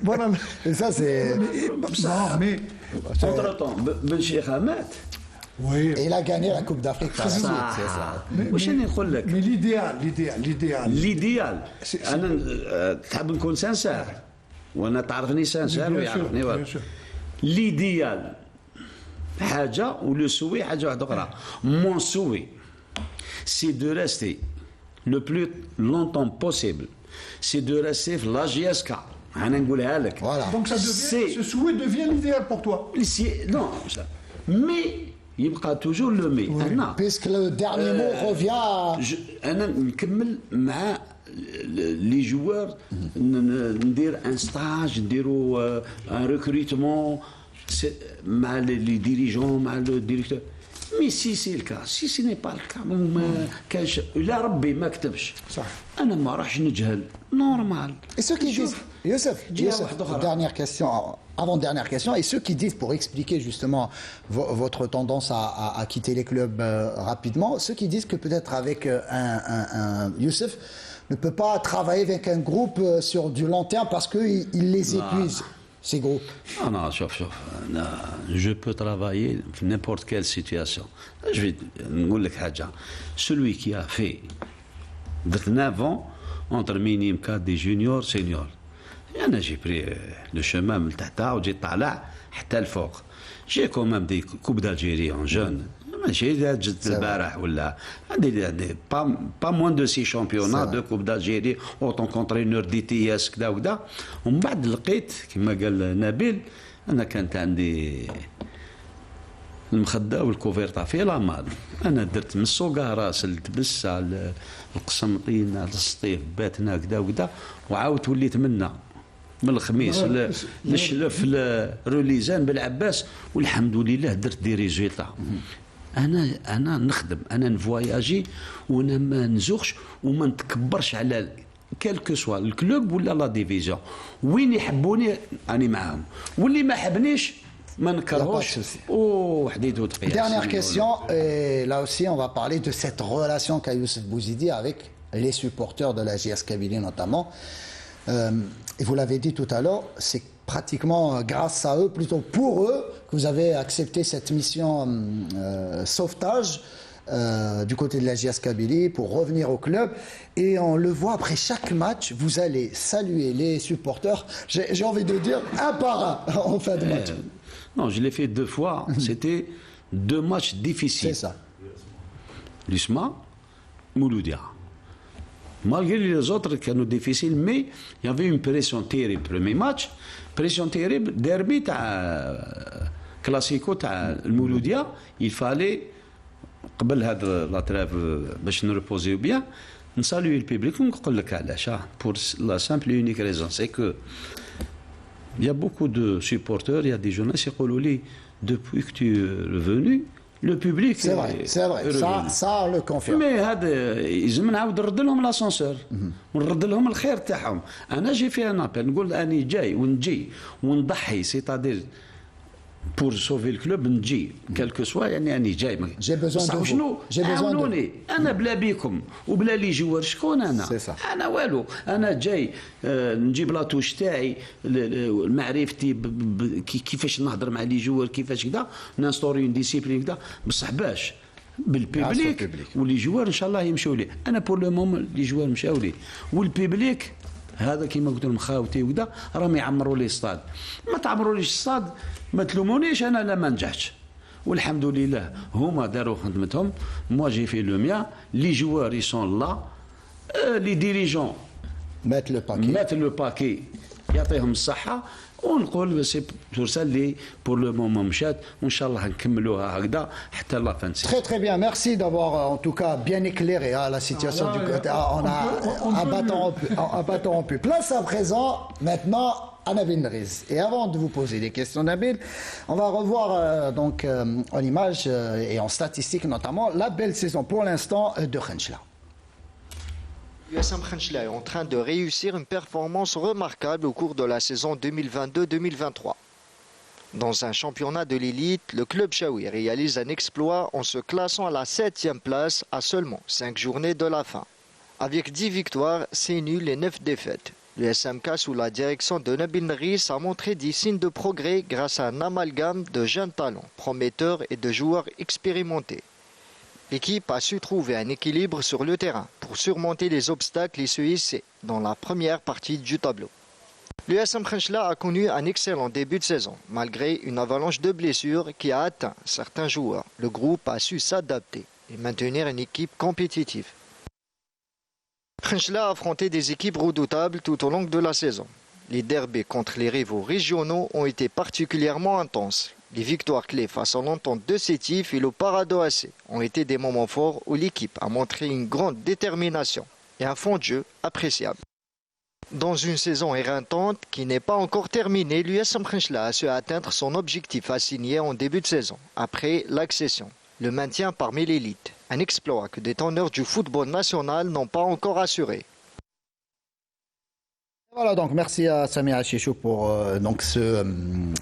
C: Voilà.
A: Et ça, c'est...
C: mais...
B: Entre-temps, Ben Cheikha mat.
A: Oui. Et il a gagné la Coupe d'Afrique. C'est ça.
C: Mais l'idéal.
B: أنا تحب نكون سانسير وأنا تعرفني سانسير ويعرفني l'idéal حاجة ولو سوي حاجة واحدة أخرى. Mon souhait, c'est de rester le plus longtemps possible. C'est de rester في la JSK. أنا نقولها لك.
C: Voilà. Donc ce souhait devient l'idéal pour toi.
B: Non, mais يبقى toujours le mais.
A: Puisque le dernier mot revient.
B: أنا نكمل مع les joueurs ندير un stage نديروا un recrutement مع les dirigeants مع le directeur مي سي سي الكا سي ني با الكا ما كانش لا ربي ما كتبش
C: صح.
B: انا ما راحش نجهل نورمال.
A: Et ceux qui disent, Youssef,
B: Youssef,
A: dernière question, avant-dernière question, et ceux qui disent, pour expliquer justement votre tendance à quitter les clubs rapidement, ceux qui disent que peut-être avec un Youssef ne peut pas travailler avec un groupe sur du long terme parce qu'il les épuise, ces groupes.
B: Non, شوف أنا je peux travailler في n'importe quelle situation. Je vais نقول لك حاجة. Celui qui a fait 9 ans entre minimum cadre des juniors seniors. أنا j'ai pris le chemin من تحتها وجيت طالع حتى الفوق. J'ai quand même des coupes d'Algérie en jeune. ماشي جت البارح ولا عندي با موان دو سي شامبيونات دو كوب d'Algérie اوتون كونترينور دي تي اس كذا وكذا. ومن بعد لقيت كما قال نبيل انا كانت عندي المخده والكوفيرتا في لامال. انا درت من السوقه راس التبس على القسنطين على السطيف باتنا كذا وكذا وعاودت وليت منا من الخميس نشلف روليزان بالعباس والحمد لله درت دي ريزولتا. انا نخدم انا نفواياجي وانا ما نزوخش وما نتكبرش على كالكو سوا الكلوب ولا لا ديفيزيون. وين يحبوني راني معاهم واللي ما حبنيش ما نكرهوش وحديد وتقيا.
A: Dernière question, et là aussi on va parler de cette relation qu'a Youssef Bouzidi avec les supporters de la JS Kabylie notamment. Et vous l'avez dit tout à l'heure, c'est pratiquement grâce à eux, plutôt pour eux, que vous avez accepté cette mission sauvetage du côté de la JS Kabylie pour revenir au club. Et on le voit après chaque match, vous allez saluer les supporters, j'ai envie de dire un par un en fin de match.
B: Non, je l'ai fait 2 fois. C'était 2 matchs difficiles.
A: C'est ça.
B: l'USMA, Mouloudia. Malgré les autres qui sont difficiles, mais il y avait une pression terrible. Premier match, pression terrible, derby, classico, le Mouloudia, il fallait, قبل هذا la trêve, باش نريبوزيو bien, نسالوي البيبليك ونقول لك علاش. Pour la simple et unique raison, c'est que il y a beaucoup de supporters, il y a des journalistes qui disent depuis que tu es revenu, le public
A: c'est vrai, ça on le confirme.
B: Mais هذا يلزم نعاود نرد لهم لاسانسور ونرد لهم الخير تاعهم. انا جي في ان ابل نقول اني جاي ونجي ونضحي سيتادير pour sauver le club نجي كالكو سوا يعني اني جاي.
A: J'ai besoin de vous. J'ai besoin de vous.
B: انا بلا بيكم وبلا لي جوار شكون انا؟ انا والو. انا جاي نجيب لاطوش تاعي معرفتي كيفاش نهضر مع لي جوار كيفاش كذا نانستوري اون ديسيبلين كذا بصح باش بالبيبليك ولي جوار ان شاء الله يمشيو لي. انا بور لو مومون لي جوار مشاو لي والبيبليك هذا كيما قلت لهم خاوتي وكذا راهم يعمروا لي الصاد. ما تعمروا ليش الصاد ما تلومونيش انا لا ما نجحتش والحمد لله هما داروا خدمتهم. موا جي في لو ميا لي جوار يسون لا لي ديريجون مات لو باكي يعطيهم الصحه ونقول سي بور سا لي بور لو مومون مشات وان شاء الله نكملوها هكذا حتى لا فان سي.
A: Très très bien, merci d'avoir en tout cas bien éclairé la situation du côté. On a un bâton rompu. Place à présent maintenant à Nabil Nriz. Et avant de vous poser des questions, Nabil, on va revoir donc en images et en statistiques notamment la belle saison pour l'instant de Khenchela.
F: L'USM Khenchela est en train de réussir une performance remarquable au cours de la saison 2022-2023. Dans un championnat de l'élite, le club Chaoui réalise un exploit en se classant à la 7e place à seulement 5 journées de la fin. Avec 10 victoires, 6 nuls et 9 défaites. Le SMK sous la direction de Nabil Nriz a montré des signes de progrès grâce à un amalgame de jeunes talents, prometteurs et de joueurs expérimentés. L'équipe a su trouver un équilibre sur le terrain pour surmonter les obstacles et se hisser dans la première partie du tableau. L'USM Khenchela a connu un excellent début de saison, malgré une avalanche de blessures qui a atteint certains joueurs. Le groupe a su s'adapter et maintenir une équipe compétitive. Khenchela a affronté des équipes redoutables tout au long de la saison. Les derbys contre les rivaux régionaux ont été particulièrement intenses. Les victoires clés face à l'Entente de Sétif et le Parado AC ont été des moments forts où l'équipe a montré une grande détermination et un fond de jeu appréciable. Dans une saison éreintante qui n'est pas encore terminée, l'USM Khenchela a su atteindre son objectif assigné en début de saison, après l'accession. le maintien parmi l'élite. Un exploit que des teneurs du football national n'ont pas encore assuré.
A: Voilà, donc merci à Samir Chichou pour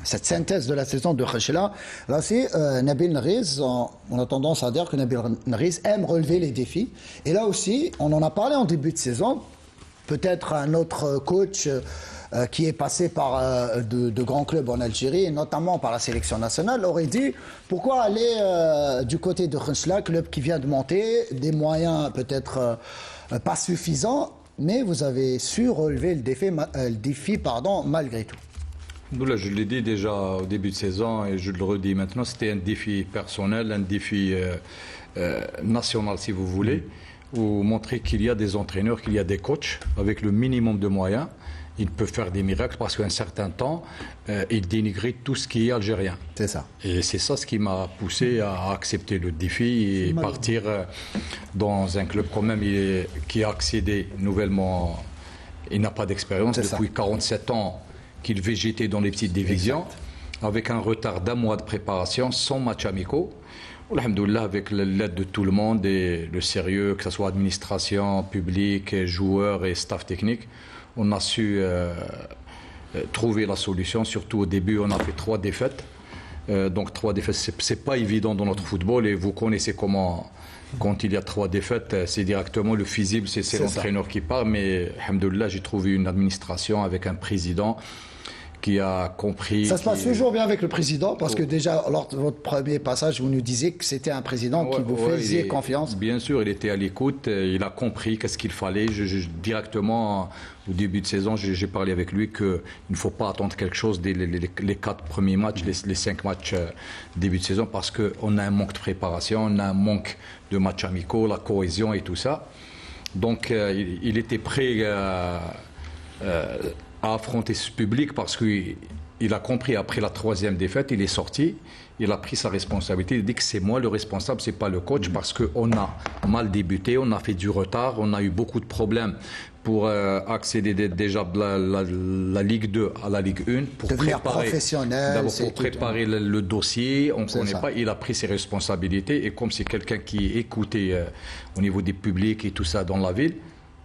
A: cette synthèse de la saison de Khachela. Là, c'est Nabil Nriz. On a tendance à dire que Nabil Nriz aime relever les défis. Et là aussi, on en a parlé en début de saison. Peut-être un autre coach qui est passé par de grands clubs en Algérie, et notamment par la sélection nationale, aurait dit pourquoi aller du côté de Khachela, club qui vient de monter, des moyens peut-être pas suffisants. Mais vous avez su relever le défi malgré tout.
D: Là, je l'ai dit déjà au début de saison et je le redis maintenant, c'était un défi personnel, un défi national si vous voulez, où montrer qu'il y a des entraîneurs, qu'il y a des coachs avec le minimum de moyens. Ils peuvent faire des miracles parce qu'à un certain temps, ils dénigraient tout ce qui est algérien.
A: C'est ça.
D: Et c'est ça ce qui m'a poussé à accepter le défi et partir dans un club quand même qui a accédé nouvellement. Il n'a pas d'expérience depuis 47 ans qu'il végétait dans les petites divisions, avec un retard d'un mois de préparation, sans matchs amicaux. Alhamdoulilah, avec l'aide de tout le monde et le sérieux, que ce soit administration, public, joueurs et staff technique, on a su trouver la solution. Surtout au début, on a fait 3 défaites. Donc 3 défaites, c'est pas évident dans notre football. Et vous connaissez comment, quand il y a 3 défaites, c'est directement le fusible, c'est l'entraîneur qui part. Mais alhamdoulilah, j'ai trouvé une administration avec un président qui a compris...
A: Ça se passe toujours bien avec le président, parce que déjà, lors de votre premier passage, vous nous disiez que c'était un président qui vous faisait confiance.
D: Bien sûr, il était à l'écoute, il a compris qu'est-ce qu'il fallait. Directement, au début de saison, j'ai parlé avec lui qu'il ne faut pas attendre quelque chose dès les 4 premiers matchs, les 5 matchs début de saison, parce qu'on a un manque de préparation, on a un manque de matchs amicaux, la cohésion et tout ça. Donc, il était prêt à affronter ce public parce qu'il a compris après la 3e défaite, il est sorti, il a pris sa responsabilité, il dit que c'est moi le responsable, c'est pas le coach parce qu'on a mal débuté, on a fait du retard, on a eu beaucoup de problèmes pour accéder déjà de la Ligue 2 à la Ligue 1, pour préparer le dossier, on ne connaît pas, il a pris ses responsabilités et comme c'est quelqu'un qui écoutait au niveau des publics et tout ça dans la ville,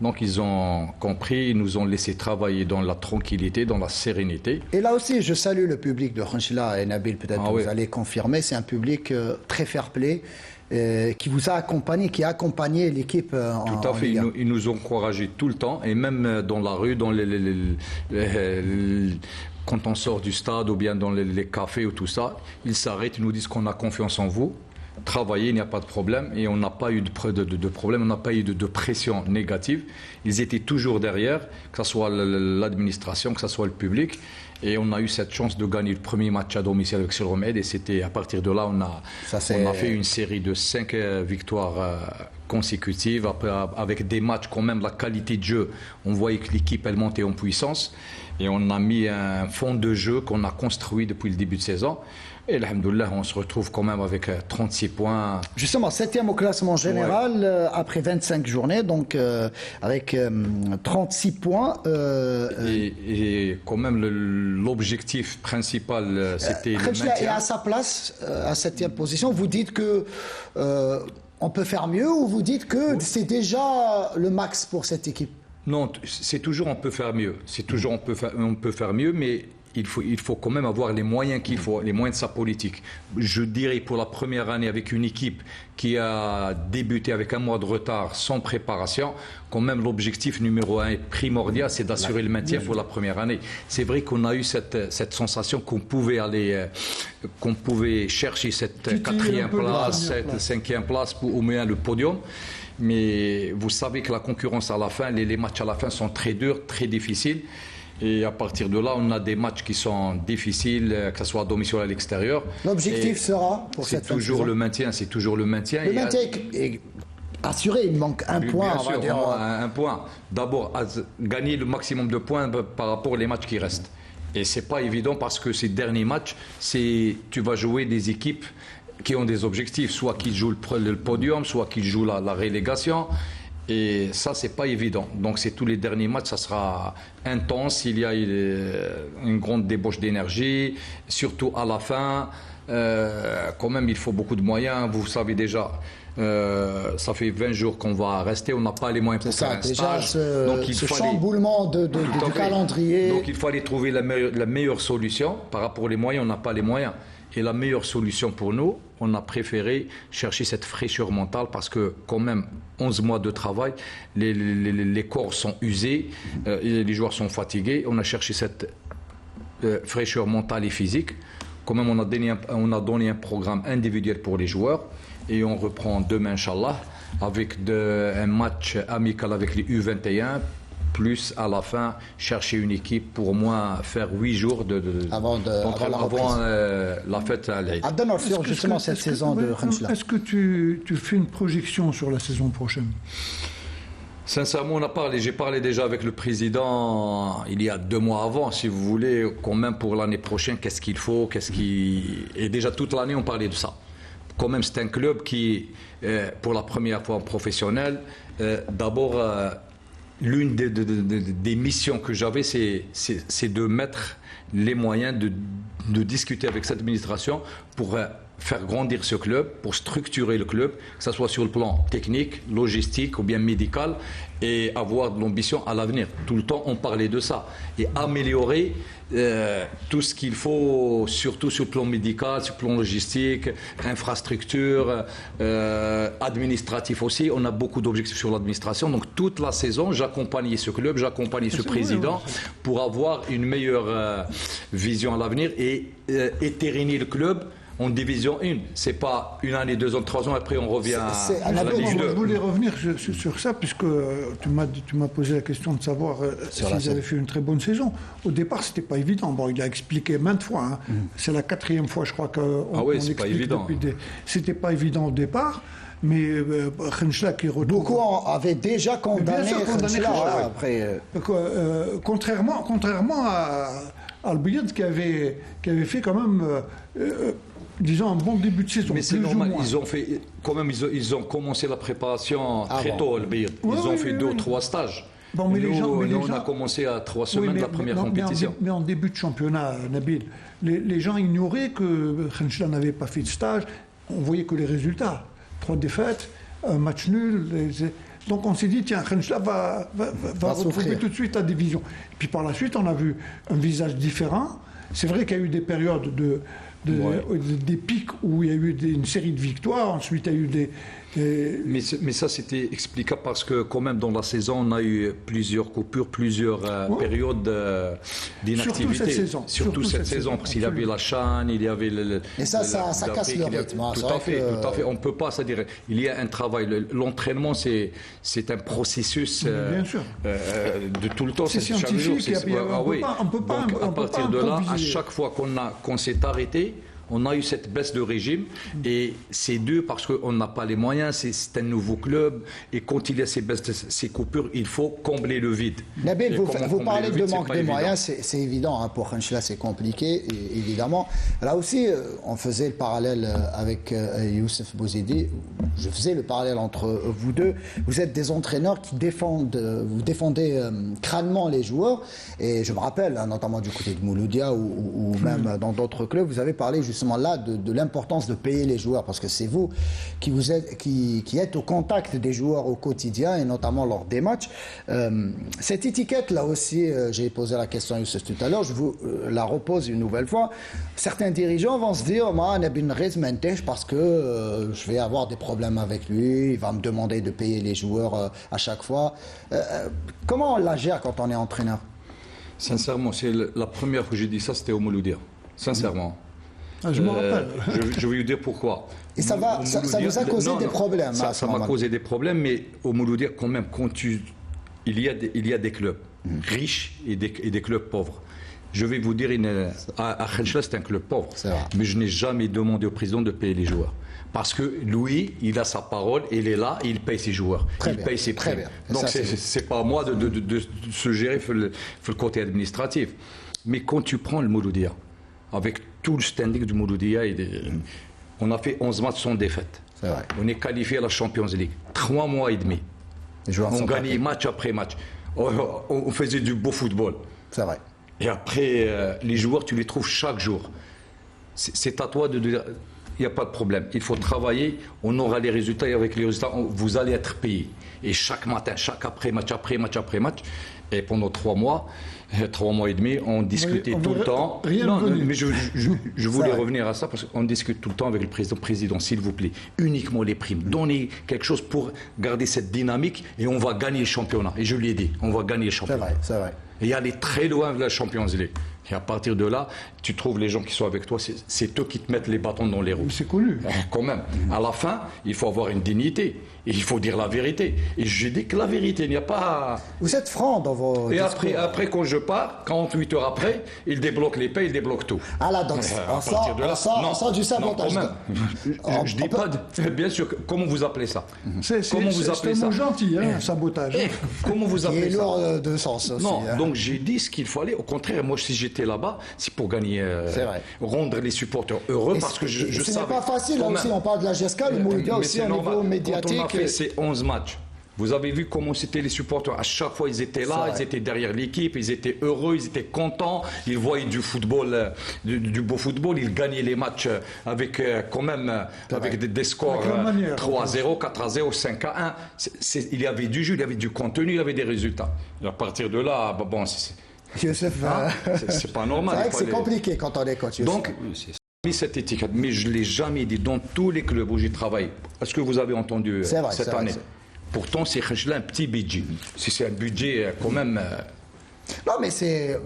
D: donc ils ont compris, ils nous ont laissé travailler dans la tranquillité, dans la sérénité.
A: Et là aussi, je salue le public de Khachela et Nabil, peut-être vous allez confirmer, c'est un public très fair-play qui vous a accompagné, qui a accompagné l'équipe en
D: Tout à fait, ils nous ont encouragés tout le temps, et même dans la rue, dans quand on sort du stade ou bien dans les cafés ou tout ça, ils s'arrêtent, ils nous disent qu'on a confiance en vous. Travailler, il n'y a pas de problème et on n'a pas eu de problème, on n'a pas eu de pression négative. Ils étaient toujours derrière, que ce soit l'administration, que ce soit le public. Et on a eu cette chance de gagner le premier match à domicile avec Selromed. Et c'était à partir de là, on a fait une série de 5 victoires consécutives avec des matchs quand même, la qualité de jeu. On voyait que l'équipe, elle montait en puissance. Et on a mis un fond de jeu qu'on a construit depuis le début de saison. Et alhamdoulilah, on se retrouve quand même avec 36 points.
A: Justement, 7e au classement général après 25 journées, donc avec 36 points.
D: Et quand même, l'objectif principal, c'était le maintien.
A: Est à sa place, à 7e position. Vous dites que on peut faire mieux ou vous dites que c'est déjà le max pour cette équipe?
D: Non, c'est toujours on peut faire mieux. C'est toujours on peut faire mieux, mais il faut quand même avoir les moyens qu'il faut, les moyens de sa politique. Je dirais pour la première année avec une équipe qui a débuté avec un mois de retard sans préparation, quand même l'objectif numéro 1 est primordial, c'est d'assurer le maintien pour la première année. C'est vrai qu'on a eu cette sensation qu'on pouvait chercher cette 4e place, cette 5e place pour au moins le podium. Mais vous savez que la concurrence à la fin, les matchs à la fin sont très durs, très difficiles. Et à partir de là, on a des matchs qui sont difficiles, que ce soit à domicile ou à l'extérieur.
A: L'objectif sera pour cette
D: saison. C'est toujours le maintien.
A: Le maintien est assuré, il manque un point.
D: Bien sûr, un point. D'abord, gagner le maximum de points par rapport aux matchs qui restent. Et ce n'est pas évident parce que ces derniers matchs, tu vas jouer des équipes qui ont des objectifs, soit qu'ils jouent le podium, soit qu'ils jouent la relégation. Et ça, c'est pas évident. Donc, c'est tous les derniers matchs, ça sera intense. Il y a une grande débauche d'énergie, surtout à la fin. Quand même, il faut beaucoup de moyens. Vous savez déjà, ça fait 20 jours qu'on va rester. On n'a pas les moyens pour faire un stage.
A: Donc, ce chamboulement du calendrier.
D: Donc, il fallait trouver la meilleure solution. Par rapport aux moyens, on n'a pas les moyens. Et la meilleure solution pour nous, on a préféré chercher cette fraîcheur mentale parce que quand même, 11 mois de travail, les corps sont usés, les joueurs sont fatigués. On a cherché cette fraîcheur mentale et physique. Quand même, on a donné un programme individuel pour les joueurs et on reprend demain, Inch'Allah, avec un match amical avec les U21. Plus à la fin, chercher une équipe pour au moins faire 8 jours avant la fête à l'Aïd.
A: Abdel sur justement cette saison de Khenchela.
C: Est-ce que tu fais une projection sur la saison prochaine?
D: Sincèrement, j'ai parlé déjà avec le président il y a 2 mois avant, si vous voulez, quand même pour l'année prochaine, qu'est-ce qu'il faut, et déjà toute l'année on parlait de ça. Quand même, c'est un club qui, pour la première fois professionnel, d'abord. L'une des missions que j'avais, c'est de mettre les moyens de discuter avec cette administration pour faire grandir ce club, pour structurer le club, que ce soit sur le plan technique, logistique ou bien médical, et avoir de l'ambition à l'avenir. Tout le temps, on parlait de ça. Et améliorer tout ce qu'il faut, surtout sur le plan médical, sur le plan logistique, infrastructure, administratif aussi. On a beaucoup d'objectifs sur l'administration. Donc toute la saison, j'accompagnais ce club, j'accompagnais ce président pour avoir une meilleure vision à l'avenir et éterniser le club en division 1. C'est pas une année, 2 ans, 3 ans, après on revient à la Ligue 2.
C: Je voulais revenir sur ça, puisque tu m'as posé la question de savoir s'ils avaient fait une très bonne saison. Au départ, c'était pas évident. Bon, il a expliqué maintes fois. Hein. C'est la 4e fois, je crois, qu'on
D: c'est pas évident.
C: C'était pas évident au départ. Mais Khenchela qui retrouve...
A: Beaucoup avaient déjà condamné Khenchela.
C: Contrairement à Al-Bayad qui avait fait quand même... disons un bon début de saison.
D: Mais c'est normal, ils ont commencé la préparation très tôt, Al-Bayad. Ils ont fait 2 ou 3 stages.
C: Bon, mais
D: nous, on a commencé à 3 semaines de la première compétition.
C: Mais en début de championnat, Nabil, les gens ignoraient que Khenchela n'avait pas fait de stage. On voyait que les résultats. 3 défaites, un match nul. Donc on s'est dit, tiens, Khenchela va retrouver tout de suite la division. Et puis par la suite, on a vu un visage différent. C'est vrai qu'il y a eu des périodes des pics où il y a eu une série de victoires. Ensuite, il y a eu des...
D: Mais ça, c'était explicable parce que quand même dans la saison, on a eu plusieurs coupures, plusieurs périodes d'inactivité. Surtout cette saison, parce qu'il y avait la CHAN, il y avait
A: Et ça casse le rythme.
D: Tout à fait. On ne peut pas, c'est-à-dire, il y a un travail. L'entraînement, c'est un processus de tout le temps.
C: C'est scientifique. On ne peut pas.
D: Donc, à partir de là, à chaque fois qu'on s'est arrêté, on a eu cette baisse de régime et c'est dû parce qu'on n'a pas les moyens, c'est un nouveau club et quand il y a ces coupures, il faut combler le vide.
A: Nabil, vous parlez de manque de moyens, c'est évident, hein, pour Khenchela c'est compliqué, évidemment. Là aussi, on faisait le parallèle avec Youssef Bouzidi, je faisais le parallèle entre vous deux. Vous êtes des entraîneurs qui vous défendez crânement les joueurs et je me rappelle, hein, notamment du côté de Mouloudia ou même dans d'autres clubs, vous avez parlé justement là de l'importance de payer les joueurs parce que c'est vous qui êtes au contact des joueurs au quotidien et notamment lors des matchs. Cette étiquette là aussi, j'ai posé la question à Youssef tout à l'heure, je vous la repose une nouvelle fois. Certains dirigeants vont se dire parce que je vais avoir des problèmes avec lui, il va me demander de payer les joueurs à chaque fois. Comment on la gère quand on est entraîneur?
D: Sincèrement, c'est la première fois que j'ai dit ça, c'était au Mouloudia. Sincèrement.
C: Je me rappelle.
D: Je vais vous dire pourquoi.
A: Et ça nous a causé des problèmes.
D: Ça m'a causé des problèmes, mais au Mouloudia, quand même, il y a des clubs riches et des clubs pauvres. Je vais vous dire, à Khenchela, c'est un club pauvre. Mais je n'ai jamais demandé au président de payer les joueurs. Parce que lui, il a sa parole, il est là, il paye ses joueurs, il paye ses primes. Donc c'est pas à moi de se gérer le côté administratif. Mais quand tu prends le Mouloudia, avec tout le standing du Mouloudia, on a fait 11 matchs sans défaite. On est qualifié à la Champions League. 3 mois et demi.
A: On
D: gagnait match après match. On faisait du beau football.
A: C'est vrai.
D: Et après, les joueurs, tu les trouves chaque jour. C'est à toi de dire, il n'y a pas de problème. Il faut travailler, on aura les résultats et avec les résultats, vous allez être payé. Et chaque matin, chaque après-match, après match, et pendant 3 mois et demi, on discutait tout le temps.
C: Non,
D: mais je voulais revenir à ça parce qu'on discute tout le temps avec le président, s'il vous plaît, uniquement les primes. Donnez quelque chose pour garder cette dynamique et on va gagner le championnat. Et je lui ai dit, on va gagner le championnat.
A: C'est vrai.
D: Et aller très loin de la Champions League. Et à partir de là, tu trouves les gens qui sont avec toi, c'est eux qui te mettent les bâtons dans les roues.
C: C'est connu.
D: Quand même. À la fin, il faut avoir une dignité. Et il faut dire la vérité. Et je dis que la vérité, il n'y a pas...
A: Vous êtes franc dans vos
D: Et
A: discours.
D: après, quand je pars, 48 heures après, il débloque les payes, il débloque tout.
A: Ah là, donc, on sent du sabotage.
D: Non, quand même. Je dis pas... Bien sûr, comment vous appelez ça?
C: C'est
D: Comment vous appelez
C: un
D: ça?
C: mot gentil, hein, sabotage.
D: Comment vous
A: Qui
D: appelez
A: est
D: ça?
A: lourd de sens aussi.
D: Non,
A: hein.
D: donc j'ai dit ce qu'il fallait. Au contraire, moi, si j'étais là-bas, c'est pour gagner, rendre les supporters heureux, parce que je
A: ce
D: savais.
A: n'est pas facile, là aussi, on parle de la GSK, le Mouloudia aussi au niveau médiatique.
D: Quand on a fait ces 11 matchs, vous avez vu comment c'était les supporters. À chaque fois, ils étaient là, ils étaient derrière l'équipe, ils étaient heureux, ils étaient contents, ils voyaient du football, du beau football, ils gagnaient les matchs avec quand même avec des scores 3-0, 4-0, 5-1. Il y avait du jeu, il y avait du contenu, il y avait des résultats. Et à partir de là, bon,
A: Youssef,
D: c'est pas normal.
A: c'est vrai que c'est compliqué quand on est coach. Youssef.
D: Donc, mis cette étiquette, mais je ne l'ai jamais dit dans tous les clubs où j'ai travaillé. Est-ce que vous avez entendu cette année? Pourtant, c'est un petit budget. Si c'est un budget quand même...
A: Non, mais c'est...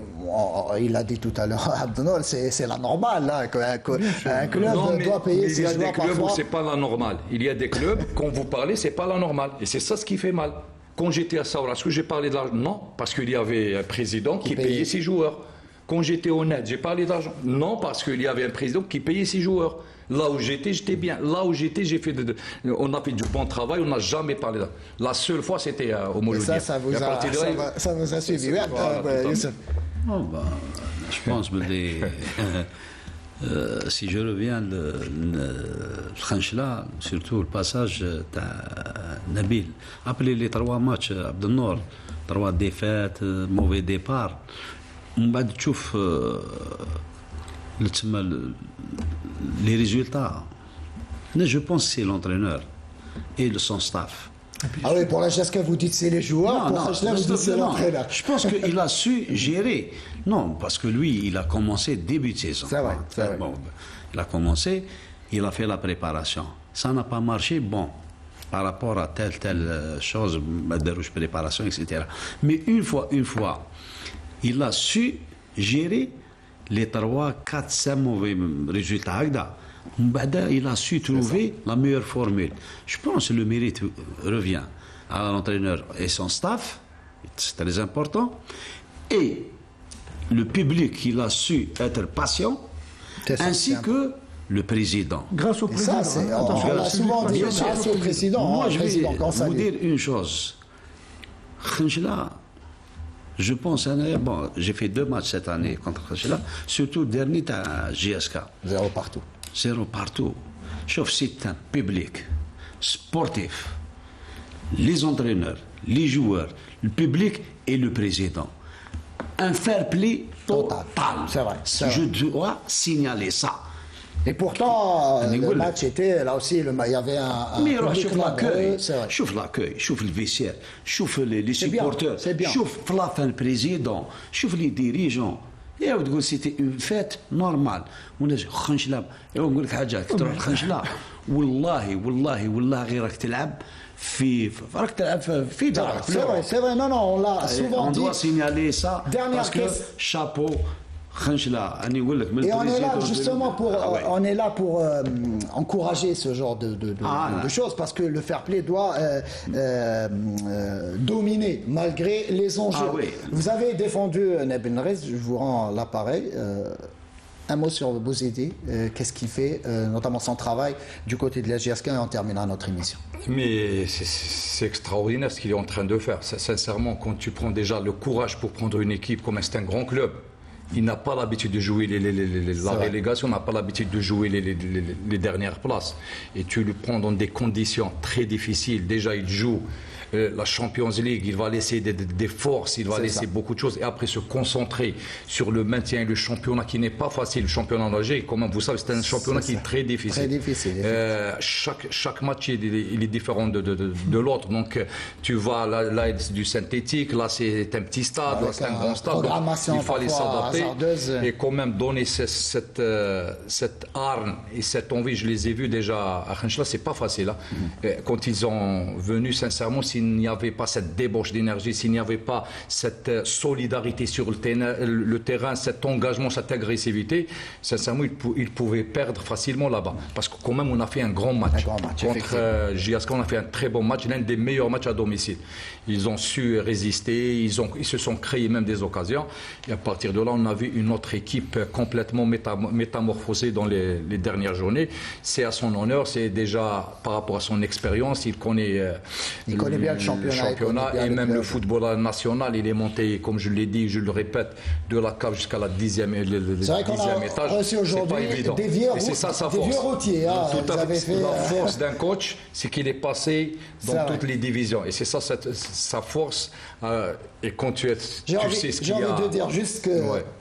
A: Il l'a dit tout à l'heure, Abdenoul, c'est la normale. Là, qu'un club doit payer ses joueurs parfois.
D: Il y a des clubs où ce n'est pas la normale. Il y a des clubs, quand vous parlez, ce n'est pas la normale. Et c'est ça ce qui fait mal. Quand j'étais à Saoura, est-ce que j'ai parlé de l'argent? Non, parce qu'il y avait un président qui payait ses joueurs. Quand j'étais honnête, j'ai parlé d'argent? Non, parce qu'il y avait un président qui payait ses joueurs. Là où j'étais bien. Là où j'étais, on a fait du bon travail, on n'a jamais parlé d'argent. La seule fois, c'était au Mouloudia.
A: Ça vous a suivi. Youssef.
B: Je pense que si je reviens de Khanchla, surtout le passage de Nabil, après les 3 matchs Abdelnour, 3 défaites, mauvais départ, on va تشوف les résultats. Je pense que c'est l'entraîneur et son staff.
A: Ah oui, pour la GSK, vous dites c'est les joueurs, pour Khanchla, vous dites c'est l'entraîneur.
B: Je pense qu'il a su gérer. Non, parce que lui, il a commencé début de saison.
A: C'est vrai.
B: Bon, il a commencé, il a fait la préparation. Ça n'a pas marché, bon, par rapport à telle chose, préparation, etc. Mais une fois, il a su gérer les 3, 4, 5 mauvais résultats. Il a su trouver la meilleure formule. Je pense que le mérite revient à l'entraîneur et son staff, c'est très important, et le public, il a su être patient, ainsi que le président.
C: Grâce au président.
A: On l'a souvent dit, grâce au président.
B: Moi, je vais vous dire une chose. Khanchla, je pense, bon, j'ai fait 2 matchs cette année contre Khanchla, surtout le dernier à GSK.
A: 0 partout.
B: 0 partout. Sauf c'est un public sportif. Les entraîneurs, les joueurs, le public et le président. Un fair play total.
A: C'est vrai.
B: Je dois signaler ça.
A: Et pourtant, le match était, là aussi, il y avait un
B: public nombreux. شوف l'accueil, شوف le vestiaire, شوف les supporters, شوف le président, شوف les dirigeants. Et on dit c'était une fête normale. On a Khanchla, et on dit que حاجة تروح Khanchla. والله غير راك تلعب في دارك.
A: C'est vrai, non, on l'a souvent dit.
B: On doit signaler ça parce que chapeau. Et
A: on est là justement pour, on est là pour encourager ce genre de choses, parce que le fair play doit dominer malgré les enjeux. Vous avez défendu Nabil Nrez, je vous rends l'appareil. Un mot sur Bouzidi, qu'est-ce qu'il fait, notamment son travail du côté de la GSK, et on terminera notre émission.
D: Mais c'est extraordinaire ce qu'il est en train de faire. Sincèrement, quand tu prends déjà le courage pour prendre une équipe comme c'est un grand club, il n'a pas l'habitude de jouer la relégation, n'a pas l'habitude de jouer les dernières places. Et tu le prends dans des conditions très difficiles. Déjà, il joue la Champions League, il va laisser des forces, il va laisser beaucoup de choses et après se concentrer sur le maintien et le championnat qui n'est pas facile. Le championnat d'Alger, comme vous savez, c'est un championnat qui est très difficile.
A: Très difficile.
D: Chaque match il est différent de l'autre. Donc tu vas là c'est du synthétique, là c'est un petit stade, là c'est un grand stade. Il fallait s'adapter et quand même donner cette arme et cette envie. Je les ai vus déjà à Khenchela, c'est pas facile. Hein. Quand ils ont venu, sincèrement, s'il n'y avait pas cette débauche d'énergie, s'il n'y avait pas cette solidarité sur le terrain, cet engagement, cette agressivité, sincèrement, ils pouvaient perdre facilement là-bas. Parce que quand même, on a fait un grand match. Contre JSK, on a fait un très bon match, l'un des meilleurs matchs à domicile. Ils ont su résister, ils se sont créés même des occasions. Et à partir de là, on a vu une autre équipe complètement métamorphosée dans les dernières journées. C'est à son honneur, c'est déjà par rapport à son expérience, il connaît
A: bien le championnat
D: et même le football national. Il est monté, comme je l'ai dit, je le répète, de la cave jusqu'à la 10e étage.
A: C'est vrai qu'on a reçu aujourd'hui des vieux routiers.
D: Tout à fait. La force d'un coach, c'est qu'il est passé dans toutes les divisions. Et c'est ça sa force. Et quand tu sais ce qu'il y a...
A: J'ai envie de dire juste que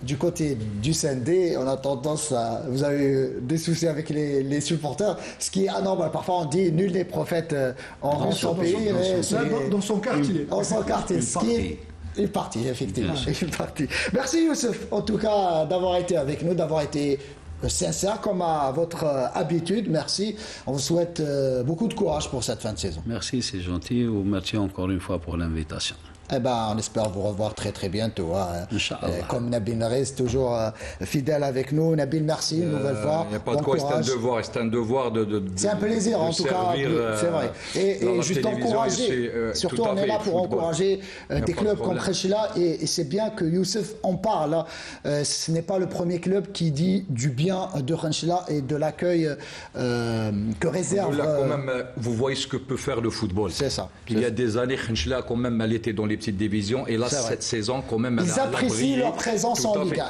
A: du côté du CND, on a tendance à... Vous avez des soucis avec les supporters, ce qui est anormal. Parfois on dit nul n'est prophète en son pays.
C: Dans son quartier.
A: Dans son quartier. Il est parti, effectivement. Il est parti. Merci Youssef, en tout cas, d'avoir été avec nous, d'avoir été sincère comme à votre habitude. Merci. On vous souhaite beaucoup de courage pour cette fin de saison.
B: Merci, c'est gentil. Merci encore une fois pour l'invitation.
A: Eh ben, on espère vous revoir très très bientôt. Hein. Comme Nabil reste toujours fidèle avec nous. Nabil, merci une nouvelle fois.
D: Il n'y a pas de quoi, c'est un devoir de
A: c'est un plaisir en tout cas, c'est vrai. Et juste encourager, surtout on est là pour encourager des clubs comme Khenchela et c'est bien que Youssef en parle. Ce n'est pas le premier club qui dit du bien de Khenchela et de l'accueil que réserve.
D: Là, quand même, vous voyez ce que peut faire le football.
A: C'est ça.
D: Il y a des années, Khenchela, quand même, elle était dans les petites divisions et là cette saison quand même
A: ils apprécient leur présence en Ligue 1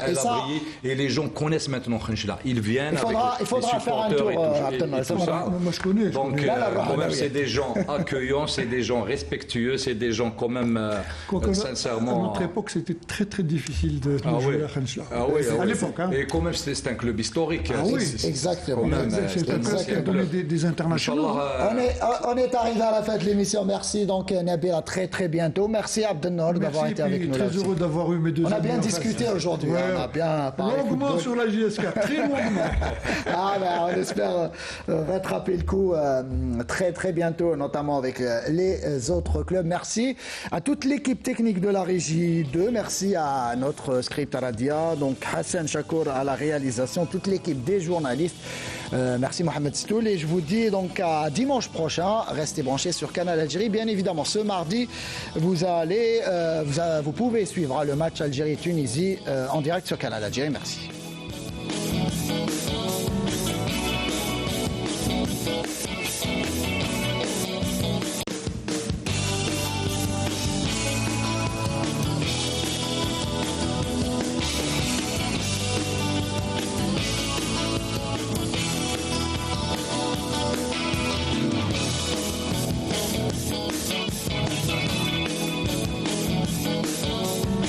D: et les gens connaissent maintenant Khenchela, ils viennent
A: il faudra faire un tour
C: moi je connais
D: donc quand même c'est des gens accueillants, c'est des gens respectueux, c'est des gens quand même sincèrement
C: à notre époque c'était très très difficile de jouer à Khenchela à l'époque
D: et quand même c'est un club historique
A: exactement
C: c'est un club qui a donné des internationaux.
A: On est arrivé à la fin de l'émission. Merci donc Nabil, à très très bientôt. Merci Abdelnour d'avoir été avec nous.
C: Très heureux d'avoir eu mes deux amis.
A: On a bien discuté aujourd'hui. On a bien parlé
C: longuement sur la JSK, très longuement.
A: On espère rattraper le coup très très bientôt, notamment avec les autres clubs. Merci à toute l'équipe technique de la régie 2. Merci à notre script Aradia, donc Hassan Chakour à la réalisation, toute l'équipe des journalistes. Merci Mohamed Stoul et je vous dis donc à dimanche prochain. Restez branchés sur Canal Algérie. Bien évidemment, ce mardi, vous pouvez suivre le match Algérie-Tunisie en direct sur Canal Algérie. Merci.